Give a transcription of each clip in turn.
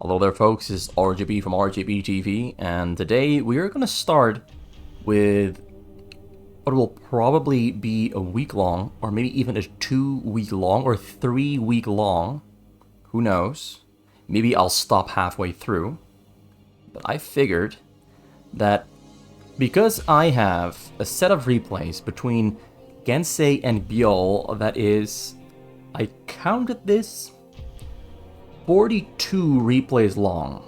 Hello there folks, this is RJB from RJB TV, and today we are going to start with what will probably be a week long, or maybe even a 2-week long, or 3-week long, who knows, maybe I'll stop halfway through, but I figured that because I have a set of replays between Gensay and Byul that is, I counted this, 42 replays long,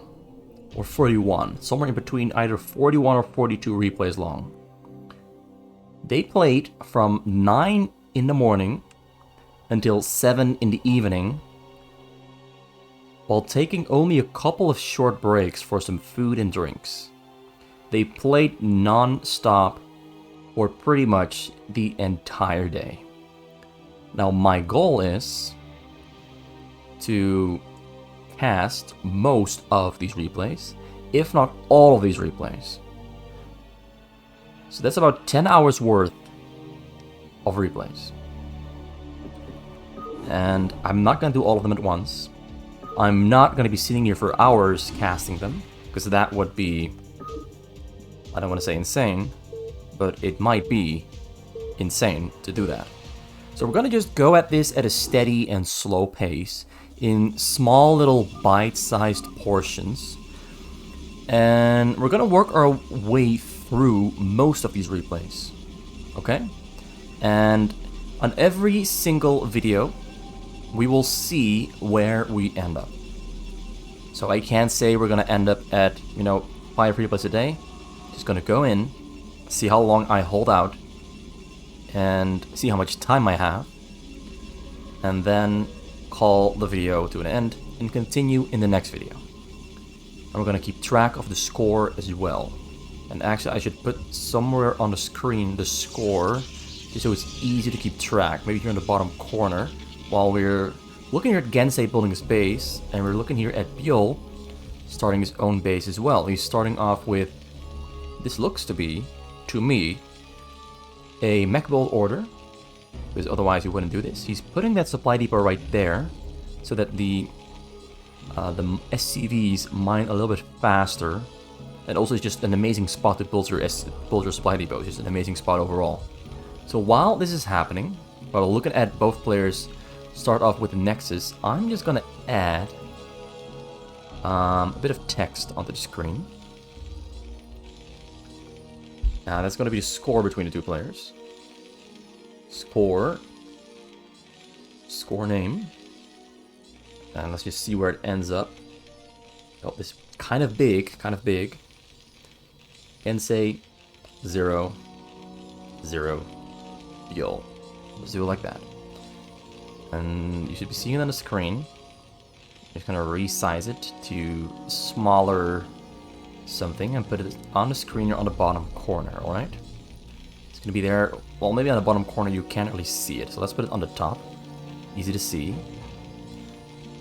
or 41, somewhere in between either 41 or 42 replays long. They played from 9 in the morning until 7 in the evening, while taking only a couple of short breaks for some food and drinks. They played non-stop, or pretty much the entire day. Now my goal is to cast most of these replays, if not all of these replays. So that's about 10 hours worth of replays. And I'm not going to do all of them at once. I'm not going to be sitting here for hours casting them, because that would be, I don't want to say insane, but it might be insane to do that. So we're going to just go at this at a steady and slow pace, in small little bite-sized portions, and we're gonna work our way through most of these replays, okay? And on every single video we will see where we end up. So I can't say we're gonna end up at 5 replays a day. Just gonna go in, see how long I hold out, and see how much time I have, and then call the video to an end and continue in the next video. And we're gonna keep track of the score as well. And actually I should put somewhere on the screen the score, just so it's easy to keep track. Maybe here in the bottom corner, while we're looking here at Gensay building his base, and we're looking here at Byul starting his own base as well. He's starting off with, this looks to be, to me, a mech build order, because otherwise he wouldn't do this. He's putting that supply depot right there, so that the SCVs mine a little bit faster, and also it's just an amazing spot to build your supply depot. It's just an amazing spot overall. So while this is happening, while looking at both players start off with the Nexus, I'm just gonna add a bit of text onto the screen. Now that's gonna be the score between the two players. Score name, and let's just see where it ends up. Oh, this kind of big. Gensay 0, 0, Byul. Let's do it like that. And you should be seeing it on the screen. Just gonna resize it to smaller something and put it on the screen or on the bottom corner, alright? It's gonna be there, well, maybe on the bottom corner you can't really see it, so let's put it on the top. Easy to see.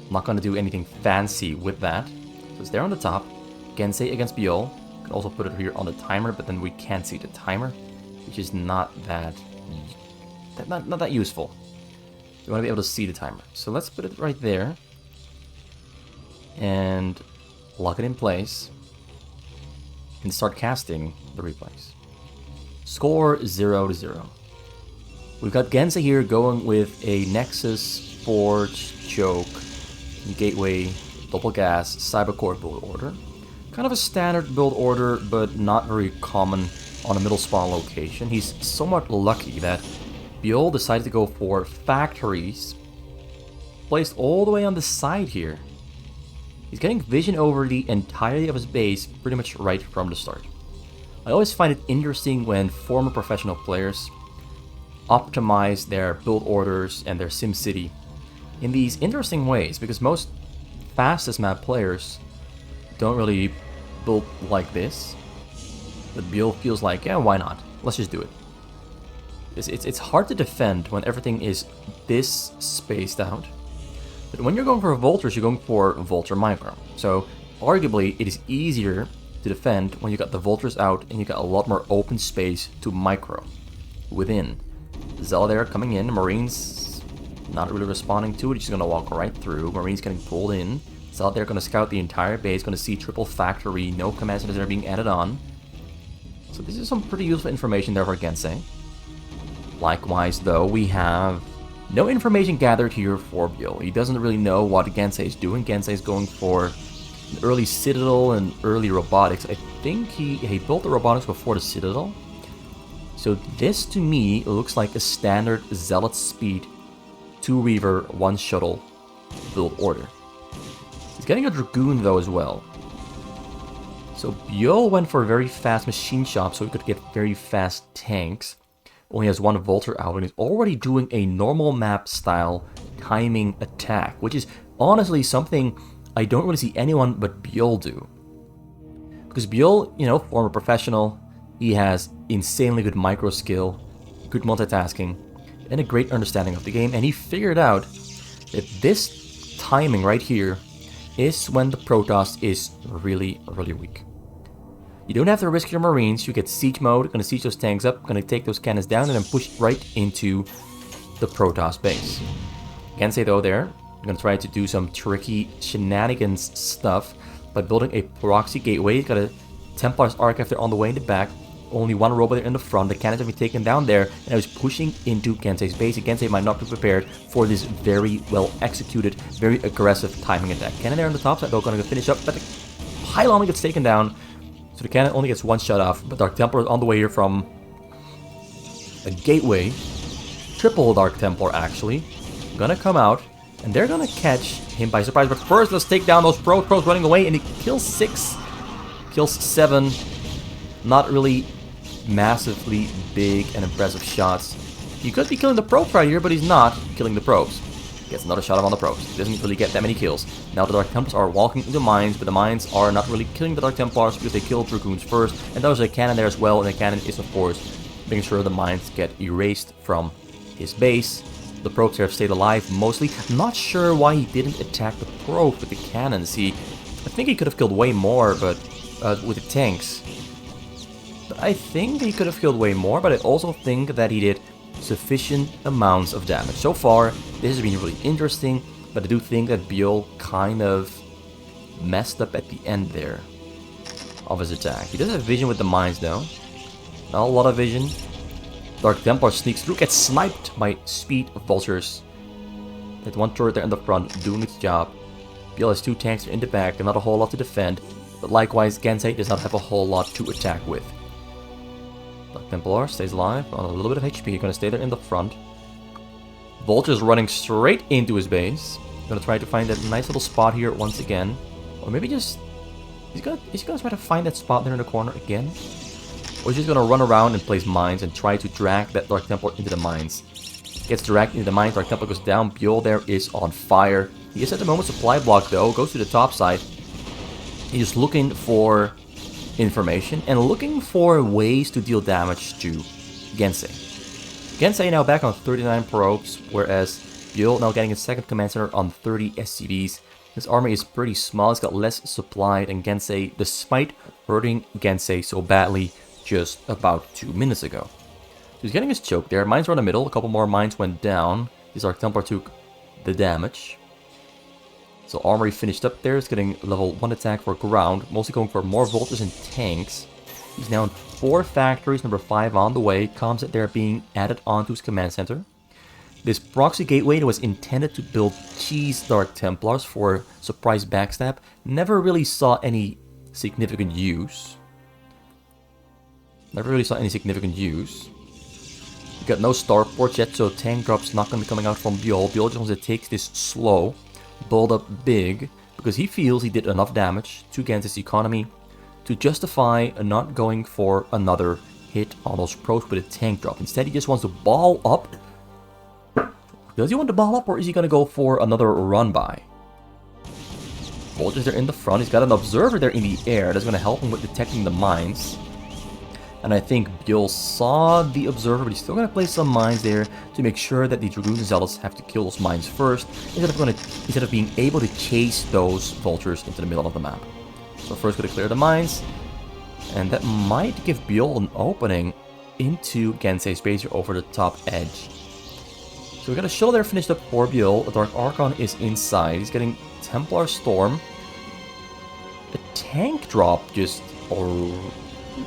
I'm not gonna do anything fancy with that. So it's there on the top. Gensay against Byul. You can also put it here on the timer, but then we can't see the timer, which is not that useful. You want to be able to see the timer. So let's put it right there and lock it in place and start casting the replays. Score 0 to 0. We've got Gensay here going with a Nexus, Forge, Choke, Gateway, Double Gas, Cybercore build order. Kind of a standard build order, but not very common on a middle spawn location. He's somewhat lucky that Byul decided to go for factories placed all the way on the side here. He's getting vision over the entirety of his base pretty much right from the start. I always find it interesting when former professional players optimize their build orders and their SimCity in these interesting ways, because most fastest map players don't really build like this. But Byul feels like, yeah, why not? Let's just do it. It's hard to defend when everything is this spaced out. But when you're going for vultures, you're going for vulture micro. So arguably it is easier to defend when you got the vultures out and you got a lot more open space to micro within. Zella there coming in, Marines not really responding to it, just gonna walk right through. Marines getting pulled in, It's out there, gonna scout the entire base, gonna see triple factory, no command centers that are being added on. So this is some pretty useful information there for Gensay. Likewise, though, we have no information gathered here for Byul. He doesn't really know what Gensay is doing. Gensay is going for an early Citadel and early robotics. I think he built the robotics before the Citadel. So this, to me, looks like a standard Zealot speed 2 Reaver, 1 Shuttle build order. He's getting a Dragoon, though, as well. So Byul went for a very fast machine shop so he could get very fast tanks. Only has 1 Vulture out, and he's already doing a normal map style timing attack, which is honestly something I don't really see anyone but Byul do. Because Byul, you know, former professional, he has insanely good micro skill, good multitasking, and a great understanding of the game, and he figured out that this timing right here is when the Protoss is really, really weak. You don't have to risk your Marines, you get siege mode, gonna siege those tanks up, gonna take those cannons down, and then push right into the Protoss base. Gensay, though, there, gonna try to do some tricky shenanigans stuff by building a proxy gateway. He's got a Templar's Archive there on the way in the back, only 1 robot there in the front, the cannons have been taken down there, and I was pushing into Gensay's base, and Gensay might not be prepared for this very well executed, very aggressive timing attack. Cannon there on the top side, though, gonna finish up, but the pylon gets taken down. So the cannon only gets 1 shot off, but Dark Templar is on the way here from a gateway. Triple Dark Templar, actually. Gonna come out, and they're gonna catch him by surprise. But first, let's take down those pros running away, and he kills 6, kills 7. Not really massively big and impressive shots. He could be killing the probes right here, but he's not killing the probes. Gets another shot on the probes. Doesn't really get that many kills. Now the Dark Templars are walking into mines, but the mines are not really killing the Dark Templars because they kill Dragoons first. And there's a cannon there as well, and the cannon is, of course, making sure the mines get erased from his base. The probes have stayed alive mostly. Not sure why he didn't attack the probe with the cannons. I think he could have killed way more, but with the tanks. I think he could have killed way more, but I also think that he did sufficient amounts of damage. So far, this has been really interesting, but I do think that Byul kind of messed up at the end there of his attack. He does have vision with the mines, though. Not a lot of vision. Dark Templar sneaks through, gets sniped by speed vultures. That 1 turret there in the front doing its job. Byul has 2 tanks in the back, and not a whole lot to defend. But likewise, Gensay does not have a whole lot to attack with. Dark Templar stays alive on a little bit of HP. Gonna stay there in the front. Vulture's running straight into his base. Gonna try to find that nice little spot here once again. Or maybe just... He's gonna try to find that spot there in the corner again. Or he's just gonna run around and place mines and try to drag that Dark Templar into the mines. Gets dragged into the mines, Dark Templar goes down. Byul there is on fire. He is at the moment supply block, though. Goes to the top side. He's just looking for information and looking for ways to deal damage to Gensay. Gensay now back on 39 probes, whereas Byul now getting a second command center on 30 SCVs. His army is pretty small, he's got less supply than Gensay, despite hurting Gensay so badly just about 2 minutes ago. So he's getting his choke there, mines are in the middle, a couple more mines went down. His Dark Templar took the damage. So armory finished up there, it's getting level 1 attack for ground, mostly going for more vultures and tanks. He's now in 4 factories, number 5 on the way, comms that they're being added onto his command center. This proxy gateway that was intended to build cheese Dark Templars for surprise backstab never really saw any significant use. You got no starports yet, so tank drops not going to be coming out from Byul. Byul just wants to take this slow, build up big, because he feels he did enough damage to Gensay's economy to justify not going for another hit on those probes with a tank drop. Instead, he just wants to ball up. Does he want to ball up, or is he going to go for another run by? Vultures there in the front. He's got an observer there in the air that's going to help him with detecting the mines. And I think Byul saw the observer, but he's still going to place some mines there to make sure that the Dragoons and Zealots have to kill those mines first, instead of being able to chase those vultures into the middle of the map. So first going to clear the mines, and that might give Byul an opening into Gensay's base here over the top edge. So we got a shuttle there finished up for Byul. A Dark Archon is inside. He's getting Templar Storm. A tank drop just... or...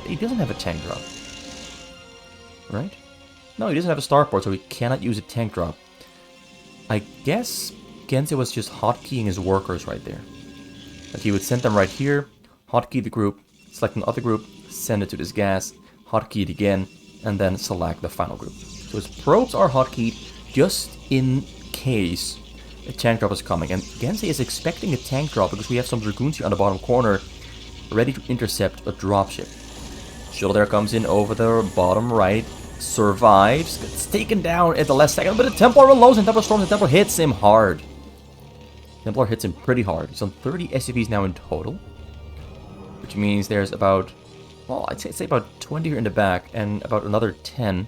he doesn't have a tank drop. Right? No, he doesn't have a starport, so he cannot use a tank drop. I guess Gensay was just hotkeying his workers right there. Like he would send them right here, hotkey the group, select another group, send it to this gas, hotkey it again, and then select the final group. So his probes are hotkeyed just in case a tank drop is coming. And Gensay is expecting a tank drop because we have some Dragoons here on the bottom corner ready to intercept a dropship. Shuttle there comes in over the bottom right, survives, gets taken down at the last second, but the Templar reloads and Templar storms, and Templar hits him hard. Templar hits him pretty hard. He's on 30 SCVs now in total, which means there's about, well, I'd say about 20 here in the back and about another 10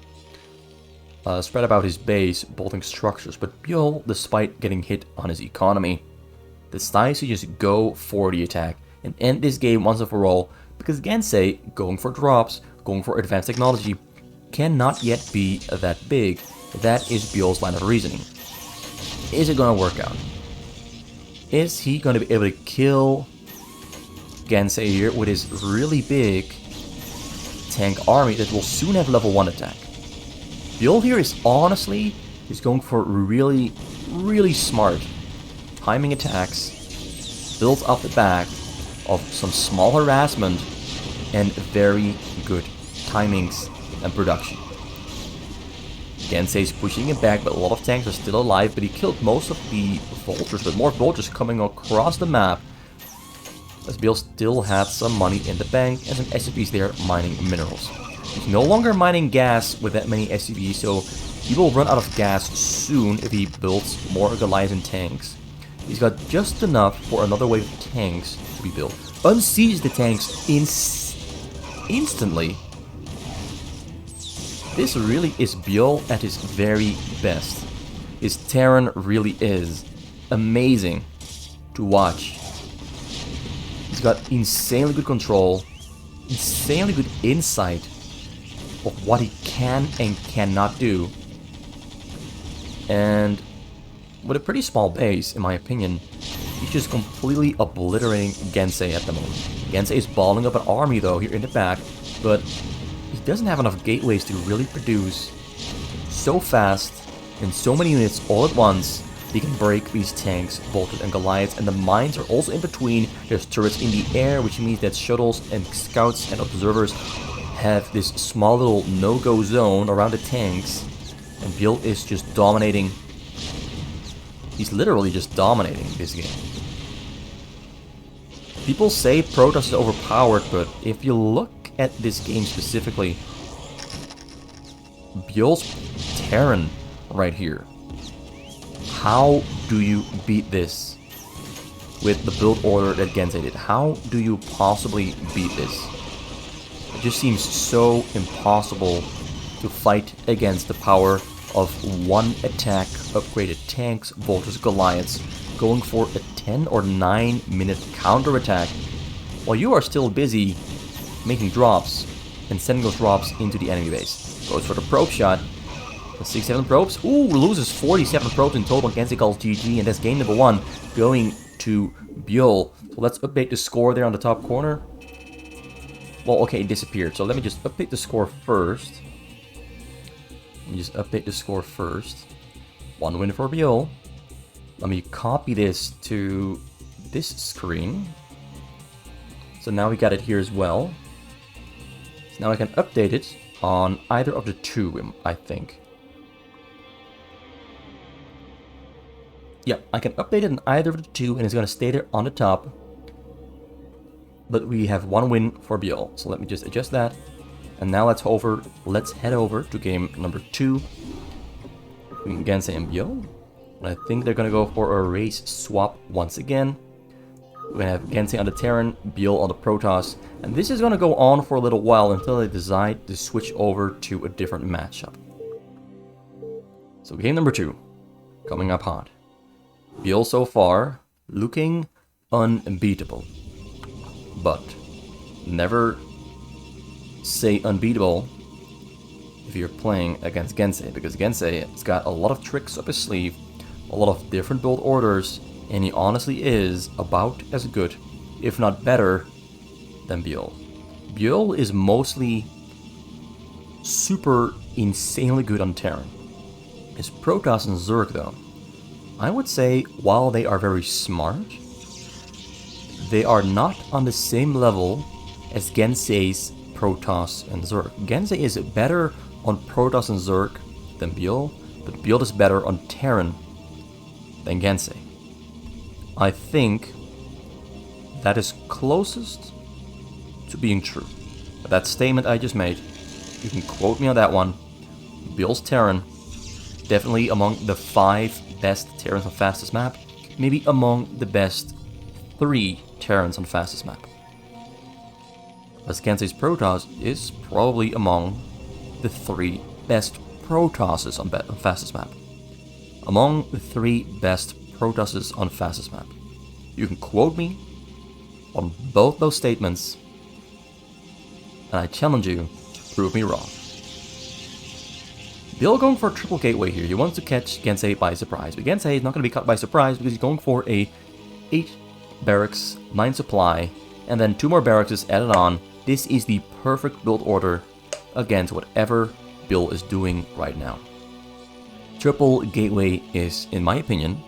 spread about his base, bolting structures. But Byul, despite getting hit on his economy, decides to just go for the attack and end this game once and for all, because Gensay, going for drops, going for advanced technology, cannot yet be that big. That is Byul's line of reasoning. Is it going to work out? Is he going to be able to kill Gensay here with his really big tank army that will soon have level 1 attack? Byul here is honestly going for really, really smart timing attacks built off the back of some small harassment and very good timings and production. Gensay's pushing him back, but a lot of tanks are still alive, but he killed most of the vultures, but more vultures coming across the map, as Byul still had some money in the bank and some SCVs there mining minerals. He's no longer mining gas with that many SCVs, so he will run out of gas soon if he builds more Goliaths and tanks. He's got just enough for another wave of tanks to be built. Unsieges the tanks instantly. This really is Byul at his very best. His Terran really is amazing to watch. He's got insanely good control, insanely good insight of what he can and cannot do. And with a pretty small base, in my opinion, he's just completely obliterating Gensay at the moment. Gensay is balling up an army though here in the back, but he doesn't have enough gateways to really produce so fast and so many units all at once. He can break these tanks, Vultures and Goliaths, and the mines are also in between. There's turrets in the air, which means that shuttles and scouts and observers have this small little no-go zone around the tanks, and Byul is just dominating. He's literally just dominating this game. People say Protoss is overpowered, but if you look at this game specifically, Byul's Terran right here. How do you beat this with the build order that Gensay did? How do you possibly beat this? It just seems so impossible to fight against the power of one attack, upgraded tanks, Vultures, Goliaths, going for a 10 or 9 minute counterattack while you are still busy making drops and sending those drops into the enemy base. Goes for the probe shot. 67 probes. Ooh, loses 47 probes in total. Gensay calls GG, and that's game number 1 going to Byul. So let's update the score there on the top corner. Well, okay, it disappeared. So let me just update the score first. Let me just update the score first. 1 win for Byul. Let me copy this to this screen. So now we got it here as well. So now I can update it on either of the two, I think. Yeah, I can update it in either of the two, and it's going to stay there on the top. But we have 1 win for Byul. So let me just adjust that. And now let's head over to game number 2 between Gensay and Byul. And I think they're going to go for a race swap once again. We're going to have Gensay on the Terran, Byul on the Protoss. And this is going to go on for a little while until they decide to switch over to a different matchup. So game number 2, coming up hot. Byul so far looking unbeatable, but never say unbeatable if you're playing against Gensay, because Gensay has got a lot of tricks up his sleeve, a lot of different build orders, And he honestly is about as good, if not better, than Byul. Byul is mostly super insanely good on Terran. His Protoss and Zerg, though, I would say while they are very smart, they are not on the same level as Gensay's Protoss and Zerg. Gensay is better on Protoss and Zerg than Byul, but Byul is better on Terran than Gensay. I think that is closest to being true. But that statement I just made, you can quote me on that one. Byul's Terran, definitely among the 5 best Terrans on fastest map, maybe among the best 3 Terrans on fastest map. As Gensay's Protoss is probably among the 3 best Protosses on fastest map. Among the 3 best Protosses on fastest map. You can quote me on both those statements, and I challenge you to prove me wrong. Byul going for a triple gateway here. He wants to catch Gensay by surprise, but Gensay is not going to be caught by surprise because he's going for a 8 barracks, 9 supply, and then 2 more barracks added on. This is the perfect build order against whatever Byul is doing right now. Triple gateway is, in my opinion,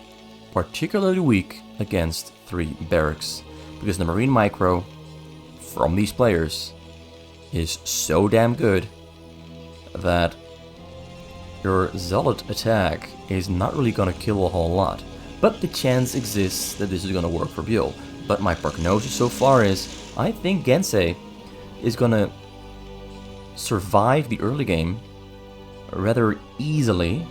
particularly weak against 3 barracks, because the Marine Micro from these players is so damn good that your Zealot attack is not really going to kill a whole lot. But the chance exists that this is going to work for Byul. But my prognosis so far is, I think Gensay is going to survive the early game rather easily,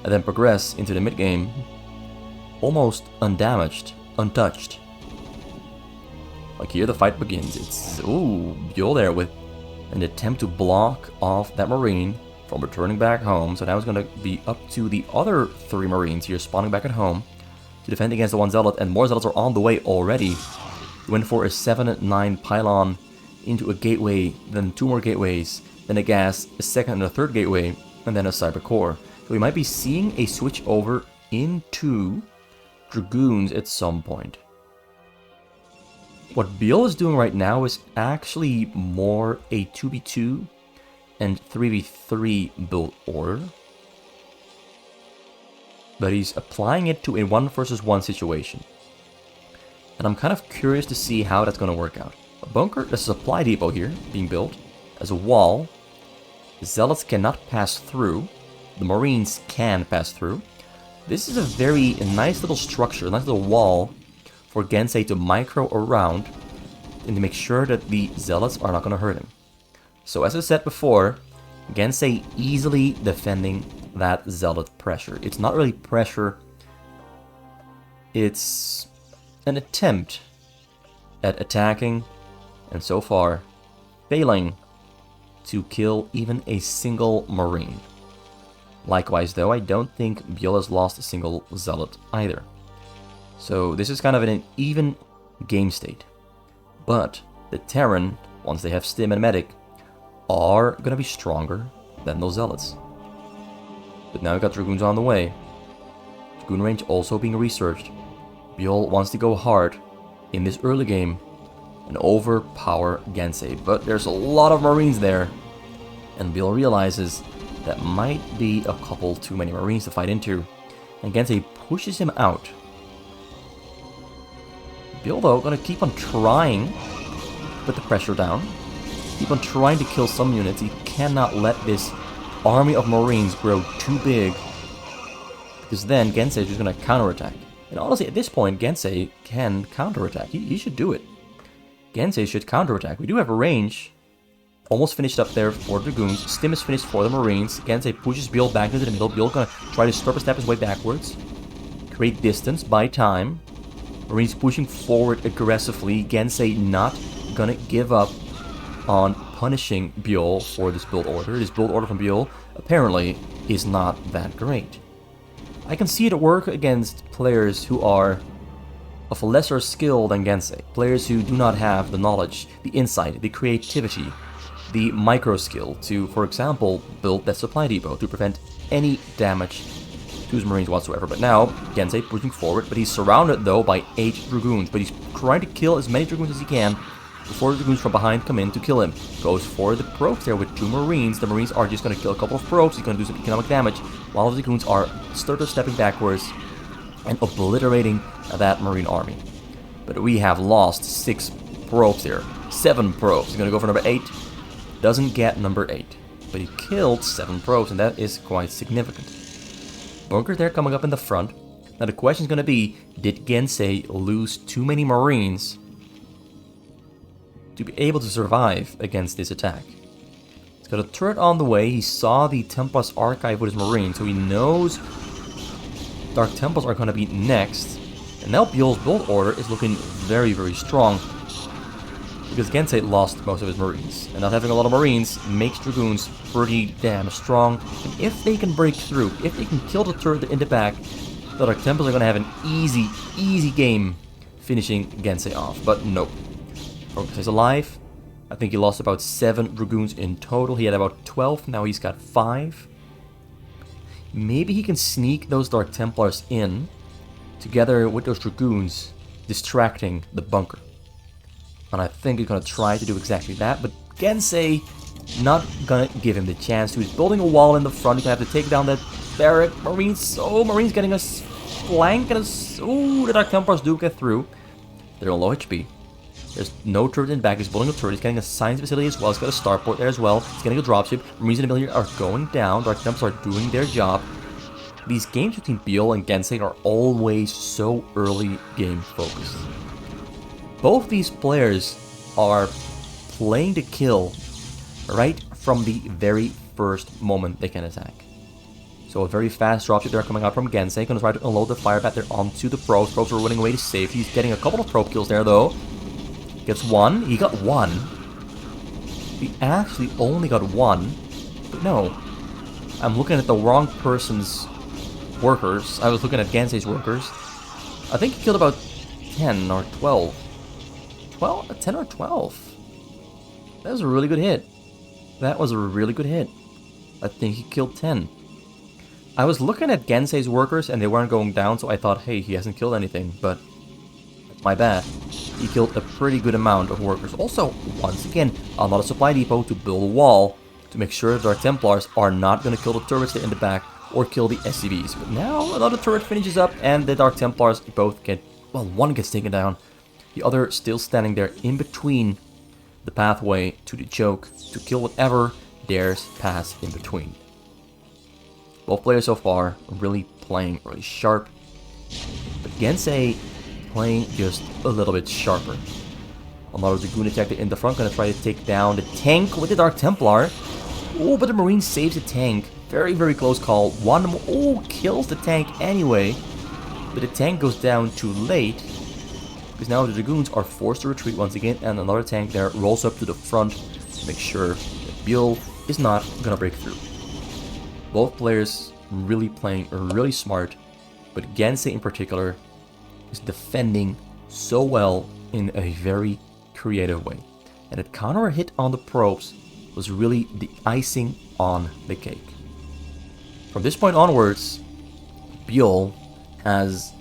and then progress into the mid game almost undamaged, untouched. Like here the fight begins. It's, ooh, Byul there with an attempt to block off that Marine from returning back home. So now it's going to be up to the other 3 Marines here spawning back at home to defend against the 1 Zealot, and more Zealots are on the way already. He went for a 7-9 pylon into a gateway, then 2 more gateways, then a gas, a second and a third gateway, and then a cyber core. So we might be seeing a switch over into Dragoons at some point. What Byul is doing right now is actually more a 2v2 and 3v3 build order, but he's applying it to a 1 versus 1 situation. And I'm kind of curious to see how that's going to work out. A bunker, there's a supply depot here being built as a wall. The Zealots cannot pass through. The Marines can pass through. This is a very nice little structure, a nice little wall for Gensay to micro around and to make sure that the Zealots are not going to hurt him. So as I said before, Gensay easily defending that Zealot pressure. It's not really pressure, it's an attempt at attacking, and so far failing to kill even a single Marine. Likewise though, I don't think Byul has lost a single Zealot either. So this is kind of an even game state. But the Terran, once they have Stim and Medic, are going to be stronger than those Zealots. But now we've got Dragoons on the way. Dragoon range also being researched. Byul wants to go hard in this early game and overpower Gensay. But there's a lot of Marines there, and Byul realizes that might be a couple too many Marines to fight into, and Gensay pushes him out. Byul though gonna keep on trying to put the pressure down, keep on trying to kill some units. He cannot let this army of Marines grow too big, because then Gensay is just gonna counterattack. And honestly, at this point, Gensay can counterattack. He should do it. Gensay should counterattack. We do have a range. Almost finished up there for Dragoons. Stim is finished for the Marines. Gensay pushes Byul back into the middle. Byul gonna try to step his way backwards. Create distance, buy time. Marines pushing forward aggressively. Gensay not gonna give up on punishing Byul for this build order. This build order from Byul apparently is not that great. I can see it work against players who are of lesser skill than Gensay. Players who do not have the knowledge, the insight, the creativity, the micro skill to, for example, build that supply depot to prevent any damage to his Marines whatsoever. But now, Gensay pushing forward, but he's surrounded though by 8 Dragoons. But he's trying to kill as many Dragoons as he can before the Dragoons from behind come in to kill him. Goes for the probes there with 2 Marines. The Marines are just going to kill a couple of probes. He's going to do some economic damage, while the Dragoons are stepping backwards and obliterating that Marine army. But we have lost 6 probes there. 7 probes. He's going to go for number 8. Doesn't get number 8. But he killed 7 probes, and that is quite significant. Bunker there coming up in the front. Now the question is going to be, did Gensay lose too many Marines to be able to survive against this attack? He's got a turret on the way. He saw the Templars archive with his Marines, so he knows Dark Templars are going to be next. And now Byul's build order is looking very, very strong, because Gensay lost most of his Marines. And not having a lot of Marines makes Dragoons pretty damn strong. And if they can break through, if they can kill the turret in the back, the Dark Templars are going to have an easy game finishing Gensay off. But nope. Gensay's alive. I think he lost about 7 Dragoons in total. He had about 12, now he's got 5. Maybe he can sneak those Dark Templars in, together with those Dragoons, distracting the bunker. And I think he's going to try to do exactly that, but Gensay not going to give him the chance to. He's building a wall in the front. He's going to have to take down that barrack. Marines, Marines getting a flank, and the Dark Templars do get through. They're on low HP. There's no turret in back. He's building a turret. He's getting a science facility as well. He's got a starport there as well. He's getting a dropship. Marines in the middle here are going down. Dark Templars are doing their job. These games between Byul and Gensay are always so early game focused. Both these players are playing to kill right from the very first moment they can attack. So a very fast dropship there coming out from Gensay. Going to try to unload the fire bat there onto the probes. Probes are running away to safety. He's getting a couple of probe kills there though. Gets 1. He got 1. He actually only got 1. But no. I'm looking at the wrong person's workers. I was looking at Gensay's workers. I think he killed about 10 or 12. 10 or 12. That was a really good hit. That was a really good hit. I think he killed 10. I was looking at Gensay's workers and they weren't going down, so I thought, hey, he hasn't killed anything, but that's my bad. He killed a pretty good amount of workers. Also, once again, another supply depot to build a wall to make sure the Dark Templars are not going to kill the turrets in the back or kill the SCVs. But now another turret finishes up and the Dark Templars both get, well, one gets taken down. The other still standing there in between the pathway to the choke to kill whatever dares pass in between. Both players so far really playing really sharp, but Gensay playing just a little bit sharper. Another Dragoon attack in the front, gonna try to take down the tank with the Dark Templar. Oh, but the Marine saves the tank. Very, very close call. One more, oh, kills the tank anyway, but the tank goes down too late, because now the Dragoons are forced to retreat once again, and another tank there rolls up to the front to make sure that Byul is not gonna break through. Both players really playing really smart, but Gensay in particular is defending so well in a very creative way. And that counter hit on the probes was really the icing on the cake. From this point onwards, Byul has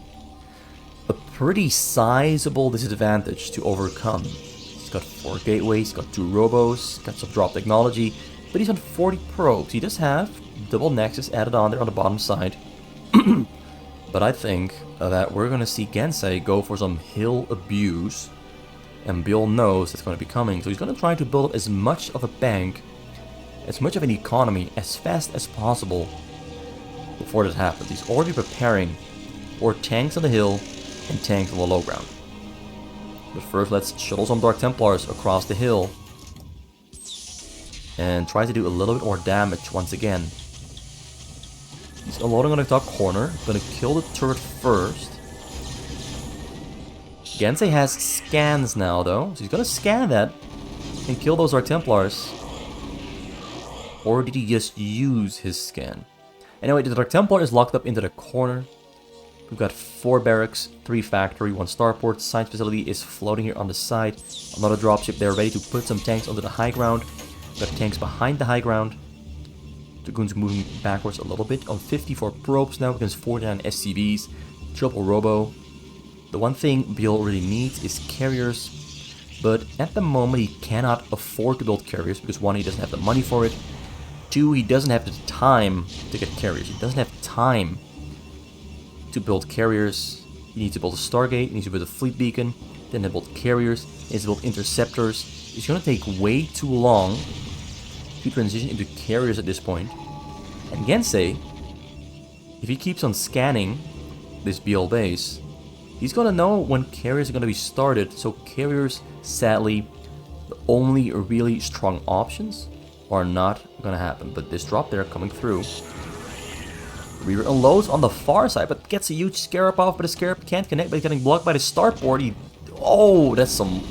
a pretty sizable disadvantage to overcome. He's got 4 gateways, got 2 robos, got some drop technology, but he's on 40 probes. He does have double nexus added on there on the bottom side. But I think that we're going to see Gensay go for some hill abuse, and Byul knows it's going to be coming, so he's going to try to build up as much of a bank, as much of an economy as fast as possible before this happens. He's already preparing for tanks on the hill and tanks on the low ground. But first, let's shuttle some Dark Templars across the hill and try to do a little bit more damage once again. He's unloading on the top corner, gonna kill the turret first. Gensay has scans now though, so he's gonna scan that and kill those Dark Templars. Or did he just use his scan? Anyway, the Dark Templar is locked up into the corner. We've got 4 barracks, 3 factory, 1 starport. Science facility is floating here on the side. Another dropship there ready to put some tanks onto the high ground. We've got tanks behind the high ground. Dragoons moving backwards a little bit. On 54 probes now against 49 SCVs. Triple Robo. The one thing Byul really needs is carriers. But at the moment he cannot afford to build carriers because 1, he doesn't have the money for it. 2, he doesn't have the time to get carriers. He doesn't have time to build carriers. He needs to build a Stargate, he needs to build a fleet beacon, then he build carriers, he needs to build interceptors. It's going to take way too long to transition into carriers at this point. And Gensay, if he keeps on scanning this Byul base, he's going to know when carriers are going to be started. So carriers, sadly, the only really strong options are not going to happen. But this drop there coming through. Reaver unloads on the far side, but gets a huge Scarab off, but the Scarab can't connect, but he's getting blocked by the starport. Oh, that's some...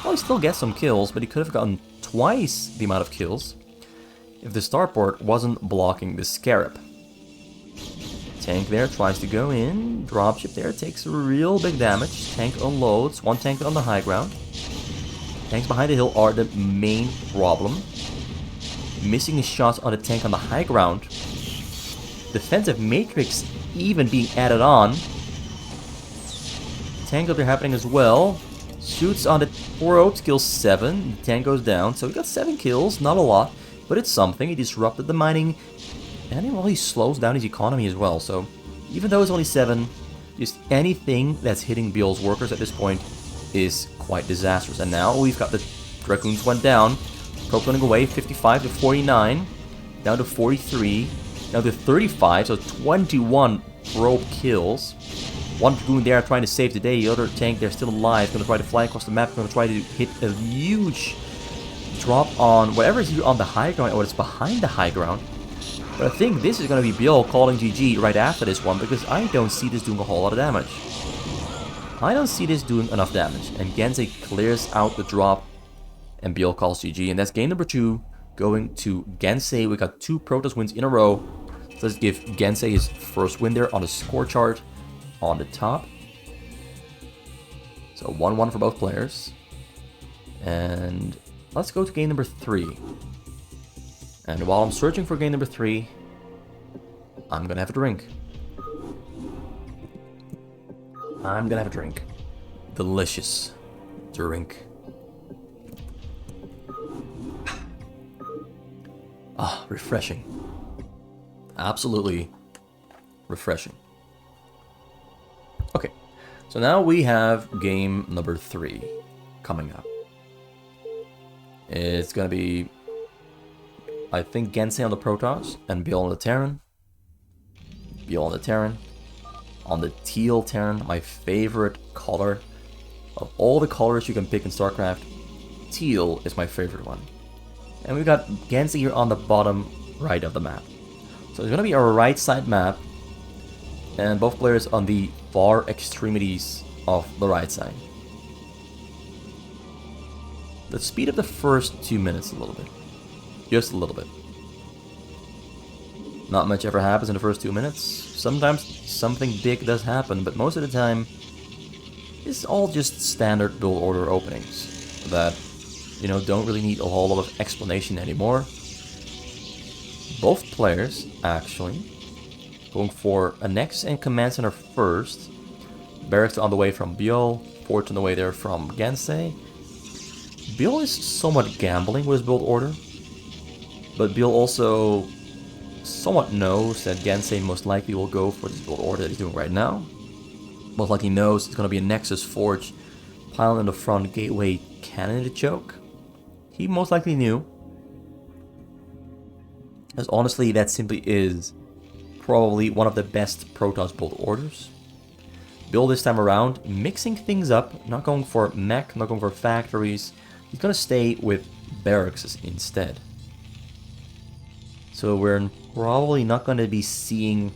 Well, he still gets some kills, but he could have gotten twice the amount of kills if the starport wasn't blocking the Scarab. Tank there tries to go in, dropship there takes real big damage. Tank unloads, 1 tank on the high ground. Tanks behind the hill are the main problem. Missing his shots on the tank on the high ground. Defensive matrix even being added on. Tank up there happening as well. Shoots on the probe, kills 7. The tank goes down, so he got 7 kills, not a lot, but it's something. He disrupted the mining, and he slows down his economy as well. So even though it's only 7, just anything that's hitting Byul's workers at this point is quite disastrous. And now we've got the Dragoons went down. Probe running away, 55 to 49, down to 43. Now to 35, so 21 probe kills. 1 Dragoon there trying to save the day. The other tank there still alive. Going to try to fly across the map. Going to try to hit a huge drop on whatever is here on the high ground or what's behind the high ground. But I think this is going to be Byul calling GG right after this one, because I don't see this doing a whole lot of damage. I don't see this doing enough damage. And Gensay clears out the drop and Byul calls GG. And that's game number 2. Going to Gensay. We got 2 Protoss wins in a row. So let's give Gensay his first win there on the score chart on the top. So 1-1 for both players. And let's go to game number 3. And while I'm searching for game number 3, I'm gonna have a drink. I'm gonna have a drink. Delicious drink. Ah, refreshing. Absolutely refreshing. Okay, so now we have game number 3 coming up. It's gonna be, I think, Gensay on the Protoss and Byul on the Terran. Byul on the Terran. On the teal Terran, my favorite color. Of all the colors you can pick in StarCraft, teal is my favorite one. And we've got Gensay here on the bottom right of the map. So it's going to be a right side map. And both players on the far extremities of the right side. Let's speed up the first 2 minutes a little bit. Just a little bit. Not much ever happens in the first 2 minutes. Sometimes something big does happen, but most of the time it's all just standard build order openings that, you know, don't really need a whole lot of explanation anymore. Both players, actually, going for a Nexus and Command Center first. Barracks on the way from Byul, Forts on the way there from Gensay. Byul is somewhat gambling with his build order, but Byul also somewhat knows that Gensay most likely will go for this build order that he's doing right now. Most likely knows it's going to be a Nexus Forge, pylon in the front, gateway, cannon to choke. He most likely knew. As honestly, that simply is probably one of the best Protoss build orders. Byul this time around, mixing things up, not going for mech, not going for factories. He's going to stay with barracks instead. So we're probably not going to be seeing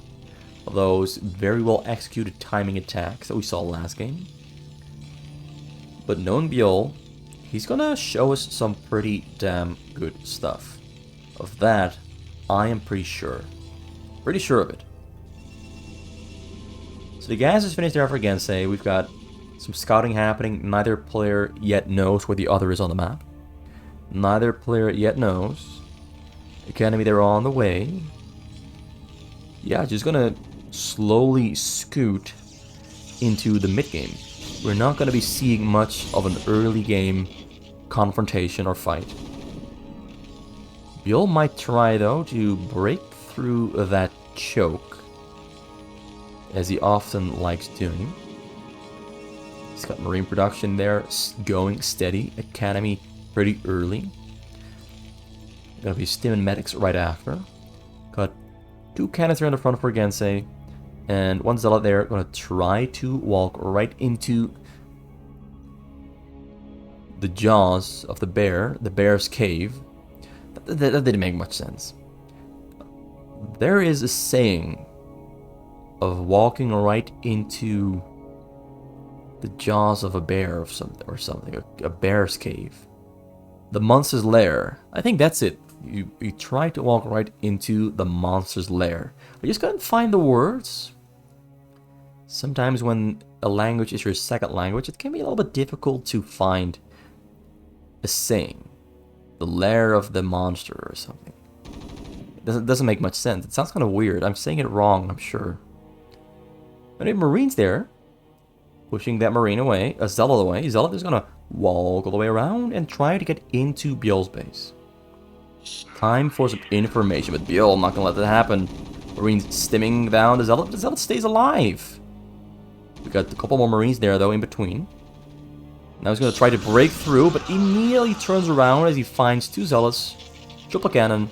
those very well executed timing attacks that we saw last game. But knowing Byul, he's going to show us some pretty damn good stuff. Of that, I am pretty sure. Pretty sure of it. So the gas is finished there for Gensay. We've got some scouting happening. Neither player yet knows where the other is on the map. Neither player yet knows. Academy, they're on the way. Yeah, just gonna slowly scoot into the mid-game. We're not gonna be seeing much of an early game confrontation or fight. Byul might try, though, to break through that choke, as he often likes doing. He's got Marine production there, going steady. Academy pretty early. Gonna be Stim and Medics right after. Got 2 cannons here in the front for Gensay, and 1 Zealot there. Gonna try to walk right into the jaws of the bear's cave. That didn't make much sense. There is a saying of walking right into the jaws of a bear or something, a bear's cave. The monster's lair. I think that's it. You try to walk right into the monster's lair. I just couldn't find the words. Sometimes when a language is your second language, it can be a little bit difficult to find a saying. The lair of the monster or something. It doesn't make much sense. It sounds kind of weird. I'm saying it wrong, I'm sure. But anyway, Marine's there. Pushing that Marine away. A Zealot away. Zealot is gonna walk all the way around and try to get into Byul's base. Time for some information, but Byul not gonna let that happen. Marine's stimming down the Zealot. The Zealot stays alive. We got a couple more Marines there, though, in between. Now he's going to try to break through, but immediately turns around as he finds 2 Zealots. Triple cannon.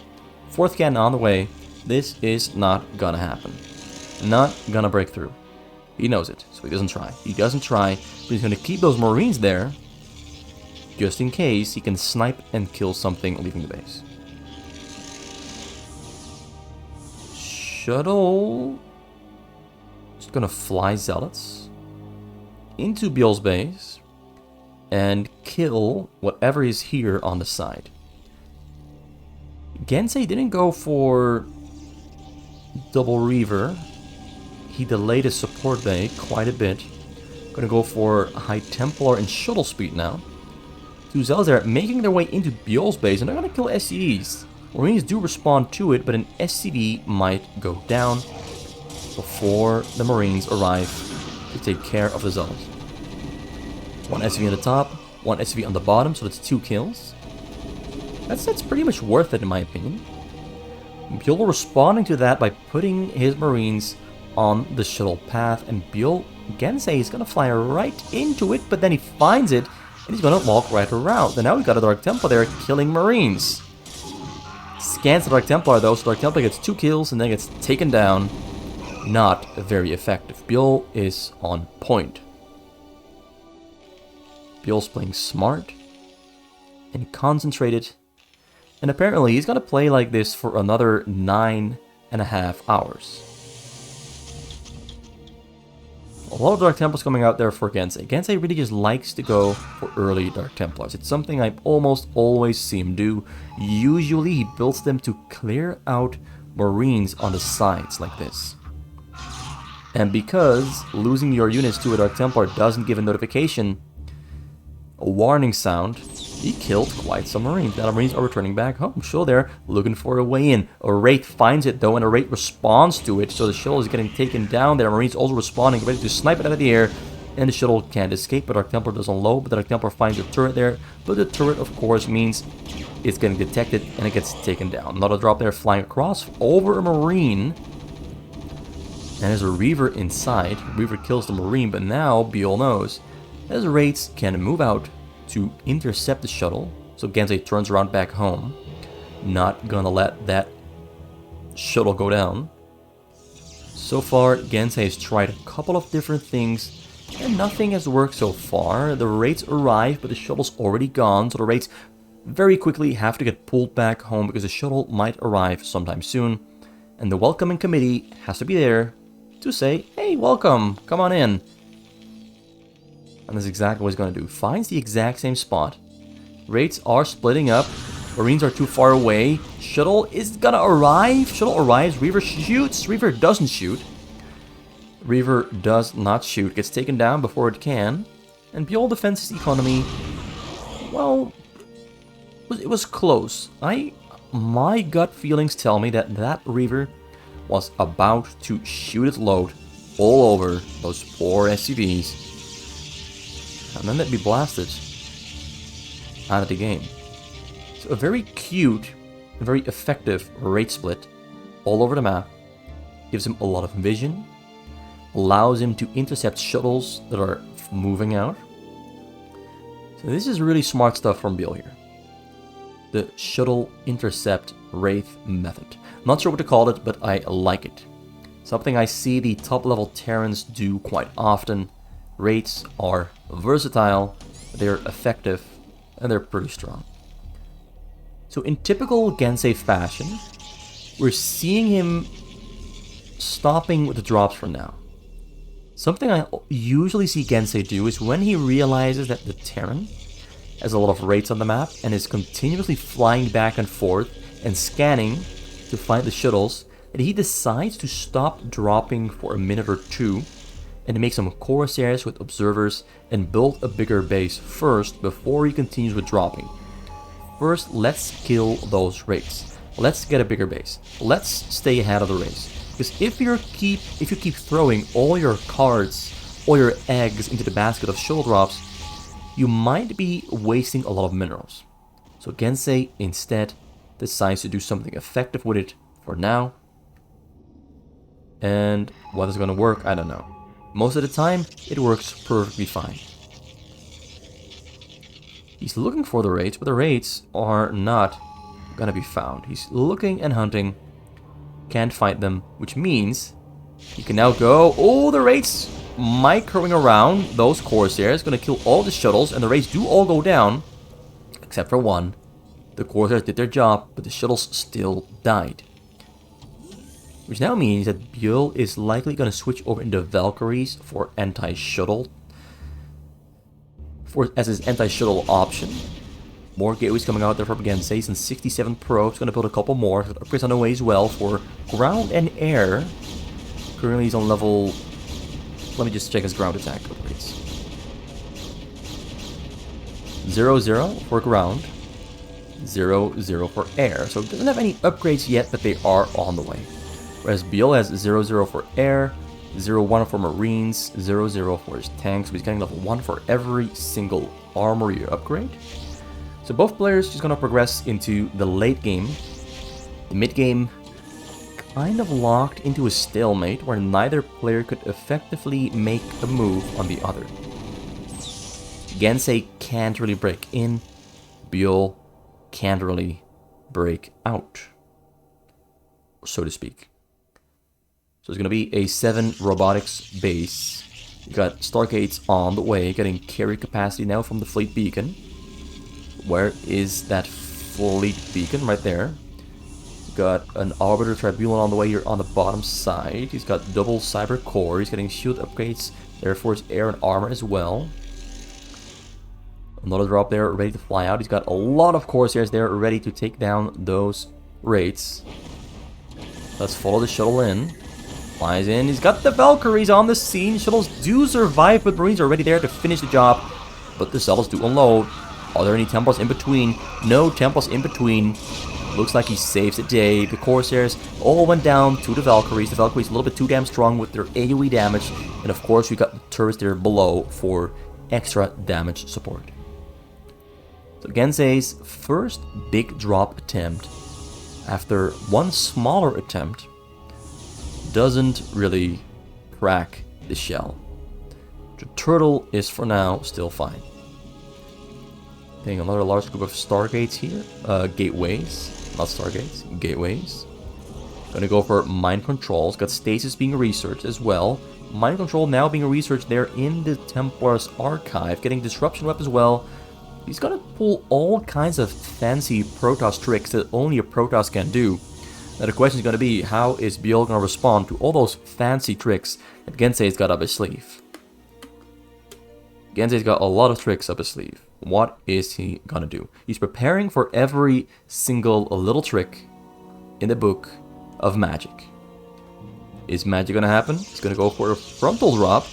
4th cannon on the way. This is not going to happen. Not going to break through. He knows it, so he doesn't try. He doesn't try, but he's going to keep those Marines there, just in case he can snipe and kill something leaving the base. Shuttle. Just going to fly Zealots into Byul's base and kill whatever is here on the side. Gensay didn't go for double Reaver. He delayed his support bay quite a bit. Gonna go for High Templar and shuttle speed now. 2 Zealots there making their way into Byul's base, and they're gonna kill SCVs. Marines do respond to it, but an SCV might go down before the Marines arrive to take care of the Zealots. 1 SCV on the top, 1 SCV on the bottom, so that's 2 kills. That's pretty much worth it in my opinion. Byul responding to that by putting his Marines on the shuttle path, and Gensay is gonna fly right into it, but then he finds it, and he's gonna walk right around. And now we've got a Dark Templar there killing Marines. Scans the Dark Templar though, so Dark Templar gets 2 kills and then gets taken down. Not very effective. Byul is on point. Byul's playing smart and concentrated, and apparently he's gonna play like this for another 9.5 hours. A lot of Dark Templars coming out there for Gensay. Gensay really just likes to go for early Dark Templars. It's something I almost always see him do. Usually he builds them to clear out Marines on the sides like this. And because losing your units to a Dark Templar doesn't give a notification, a warning sound, he killed quite some Marines. Now the Marines are returning back home. Shuttle there, looking for a way in. A Wraith finds it though, and a Wraith responds to it, so the shuttle is getting taken down there. Marines also responding, ready to snipe it out of the air, and the shuttle can't escape, but Dark Templar does unload, but the Dark Templar finds a turret there, but the turret of course means it's getting detected, and it gets taken down. Another drop there flying across over a Marine, and there's a Reaver inside. Reaver kills the Marine, but now Byul knows as Wraiths can move out to intercept the shuttle, so Gensay turns around back home. Not gonna let that shuttle go down. So far, Gensay has tried a couple of different things, and nothing has worked so far. The Wraiths arrive, but the shuttle's already gone, so the Wraiths very quickly have to get pulled back home because the shuttle might arrive sometime soon, and the welcoming committee has to be there to say, hey, welcome, come on in. And that's exactly what he's going to do. Finds the exact same spot. Wraiths are splitting up. Marines are too far away. Shuttle is going to arrive. Shuttle arrives. Reaver shoots. Reaver doesn't shoot. Reaver does not shoot. Gets taken down before it can. And Byul defends his economy. Well, it was close. I my gut feelings tell me that that Reaver was about to shoot its load all over those poor SCVs. And then they'd be blasted out of the game. So a very cute, very effective rate split all over the map. Gives him a lot of vision. Allows him to intercept shuttles that are moving out. So this is really smart stuff from Byul here. The shuttle intercept wraith method. I'm not sure what to call it, but I like it. Something I see the top level Terrans do quite often. Wraiths are versatile, they're effective, and they're pretty strong. So in typical Gensay fashion, we're seeing him stopping with the drops for now. Something I usually see Gensay do is when he realizes that the Terran has a lot of wraiths on the map and is continuously flying back and forth and scanning to find the shuttles, and he decides to stop dropping for a minute or two and make some Corsairs with observers and build a bigger base first before he continues with dropping. First, let's kill those wraiths. Let's get a bigger base. Let's stay ahead of the race. Because if you keep throwing all your cards, all your eggs into the basket of shuttle drops, you might be wasting a lot of minerals. So Gensay instead decides to do something effective with it for now. And whether it's going to work, I don't know. Most of the time, it works perfectly fine. He's looking for the raids, but the raids are not going to be found. He's looking and hunting. Can't find them, which means he can now go. Oh, the raids microing around those Corsairs, gonna kill all the shuttles, and the raids do all go down, except for one. The Corsairs did their job, but the shuttles still died. Which now means that Byul is likely gonna switch over into Valkyries for anti-shuttle, as his anti-shuttle option. More gateways coming out there from Gensay, and 67 probes, gonna build a couple more. Upgrades on the way as well for ground and air. Currently he's on level... Let me just check his ground attack upgrades. 0-0 for ground. 0-0 for air. So it doesn't have any upgrades yet, but they are on the way. Whereas Byul has 0-0 for air, 0-1 for marines, 0-0 for his tanks. So he's getting level 1 for every single armory upgrade. So both players just gonna progress into the late game. The mid game kind of locked into a stalemate where neither player could effectively make a move on the other. Gensay can't really break in. Byul can't really break out, so to speak. So it's gonna be a 7 robotics base. You got Stargates on the way, getting carry capacity now from the fleet beacon. Where is that fleet beacon? Right there. Got an Arbiter Tribunal on the way here on the bottom side. He's got double cyber core. He's getting shield upgrades, Air Force, air, and armor as well. Another drop there, ready to fly out. He's got a lot of Corsairs there, ready to take down those raids. Let's follow the shuttle in. Flies in. He's got the Valkyries on the scene. Shuttles do survive, but Marines are already there to finish the job. But the shuttles do unload. Are there any Templars in between? No Templars in between. Looks like he saves the day. The Corsairs all went down to the Valkyries. The Valkyries a little bit too damn strong with their AoE damage. And of course we got the turrets there below for extra damage support. So Gensay's first big drop attempt after one smaller attempt doesn't really crack the shell. The turtle is for now still fine. Getting another large group of Stargates here. Gateways. Not Stargates. Gateways. Gonna go for mind controls. Got stasis being researched as well. Mind control now being researched there in the Templar's archive. Getting disruption web as well. He's gonna pull all kinds of fancy Protoss tricks that only a Protoss can do. Now the question is gonna be, how is Byul gonna respond to all those fancy tricks that Gensay's got up his sleeve? Gensay's got a lot of tricks up his sleeve. What is he gonna do? He's preparing for every single little trick in the book of magic. Is magic gonna happen? He's gonna go for a frontal drop.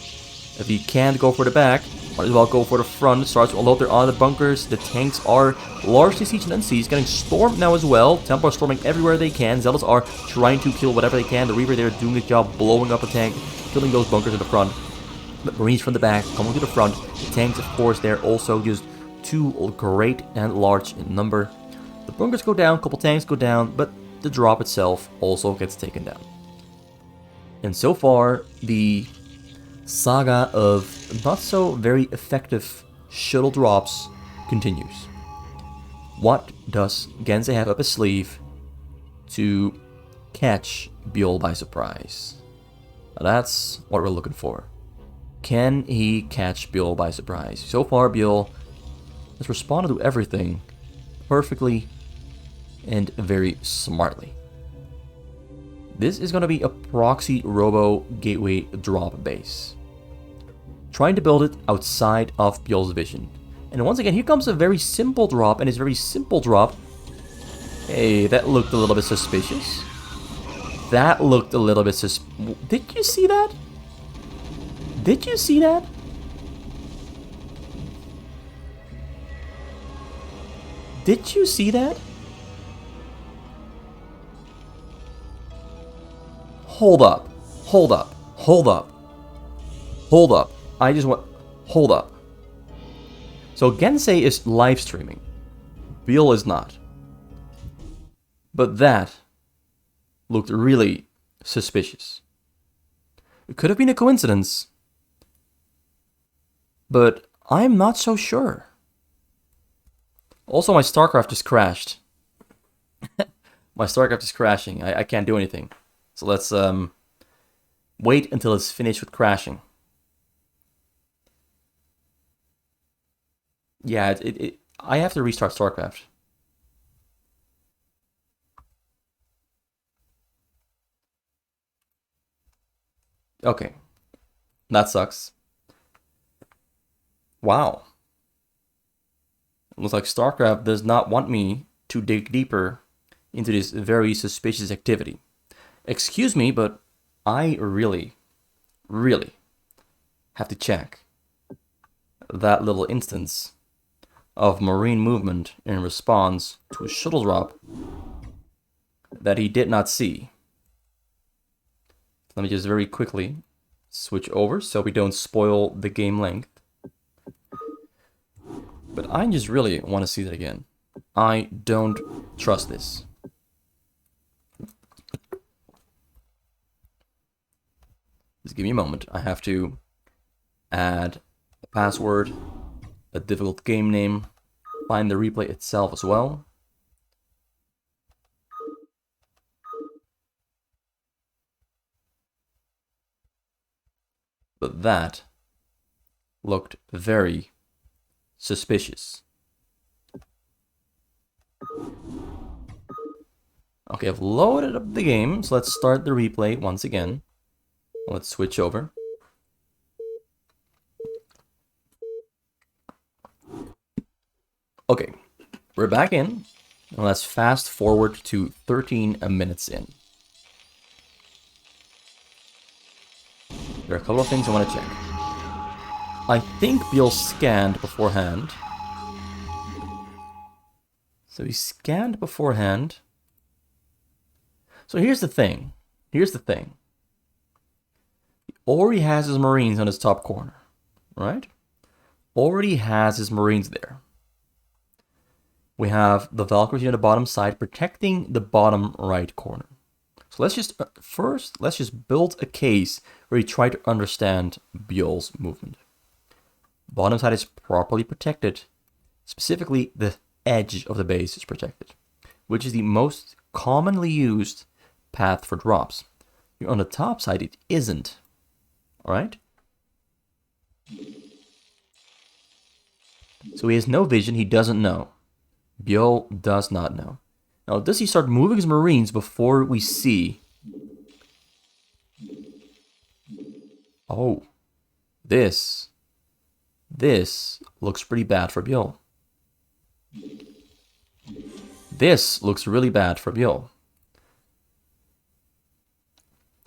If he can't go for the back, Might as well go for the front. Starts to unload their other bunkers. The tanks are largely sieged and unsieged. Getting stormed now as well. Templar storming everywhere they can. Zealots are trying to kill whatever they can. The Reaper there doing the job, blowing up a tank, killing those bunkers in the front. But Marines from the back coming to the front. The tanks, of course, they're also just too great and large in number. The bunkers go down, a couple tanks go down, but the drop itself also gets taken down. And so far, the saga of not so very effective shuttle drops continues. What does Gensay have up his sleeve to catch Byul by surprise? Now that's what we're looking for. Can he catch Byul by surprise? So far, Byul has responded to everything perfectly and very smartly. This is going to be a proxy robo gateway drop base. Trying to build it outside of Byul's vision. And once again, here comes a very simple drop, and his very simple drop. Hey, that looked a little bit suspicious. That looked a little bit Did you see that? Did you see that? Did you see that? Hold up. Hold up. Hold up. Hold up. I just want... Hold up. So Gensay is live streaming. Byul is not. But that looked really suspicious. It could have been a coincidence. But I'm not so sure. Also, my StarCraft just crashed. My StarCraft is crashing. I can't do anything. So let's wait until it's finished with crashing. Yeah, I have to restart StarCraft. Okay. That sucks. Wow. Looks like StarCraft does not want me to dig deeper into this very suspicious activity. Excuse me, but I really have to check that little instance of Marine movement in response to a shuttle drop that he did not see. Let me just very quickly switch over so we don't spoil the game length. But I just really want to see that again. I don't trust this. Just give me a moment. I have to add a password, a difficult game name, find the replay itself as well. But that looked very suspicious. Okay, I've loaded up the game, so let's start the replay once again. Let's switch over. Okay, we're back in. And let's fast forward to 13 minutes in. There are a couple of things I want to check. I think Byul scanned beforehand. So he scanned beforehand. So here's the thing. Here's the thing. He already has his Marines on his top corner, right? Already has his Marines there. We have the Valkyries on the bottom side protecting the bottom right corner. So let's just, first, let's just build a case where we try to understand Byul's movement. Bottom side is properly protected. Specifically, the edge of the base is protected, which is the most commonly used path for drops. Here on the top side, it isn't. Alright? So he has no vision, he doesn't know. Byul does not know. Now, does he start moving his Marines before we see? Oh. This looks pretty bad for Byul. This looks really bad for Byul.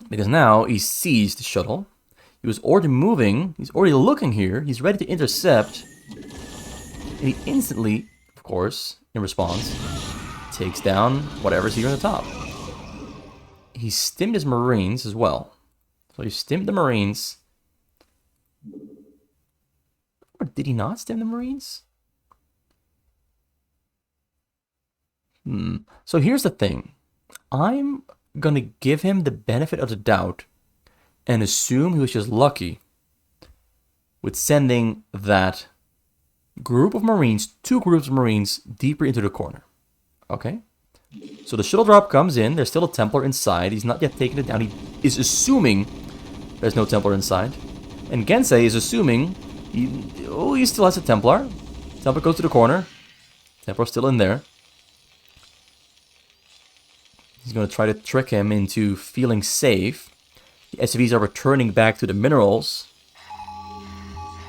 Because now he sees the shuttle. He was already moving. He's already looking here. He's ready to intercept. And he instantly, of course, in response, takes down whatever's here on the top. He stimmed his Marines as well. So he stimmed the Marines. Or did he not stim the Marines? So here's the thing. I'm gonna give him the benefit of the doubt and assume he was just lucky with sending that group of Marines, 2 groups of Marines, deeper into the corner. Okay? So the shuttle drop comes in. There's still a Templar inside. He's not yet taken it down. He is assuming there's no Templar inside. And Gensay is assuming he still has a Templar. Templar goes to the corner. Templar's still in there. He's going to try to trick him into feeling safe. The SCVs are returning back to the minerals.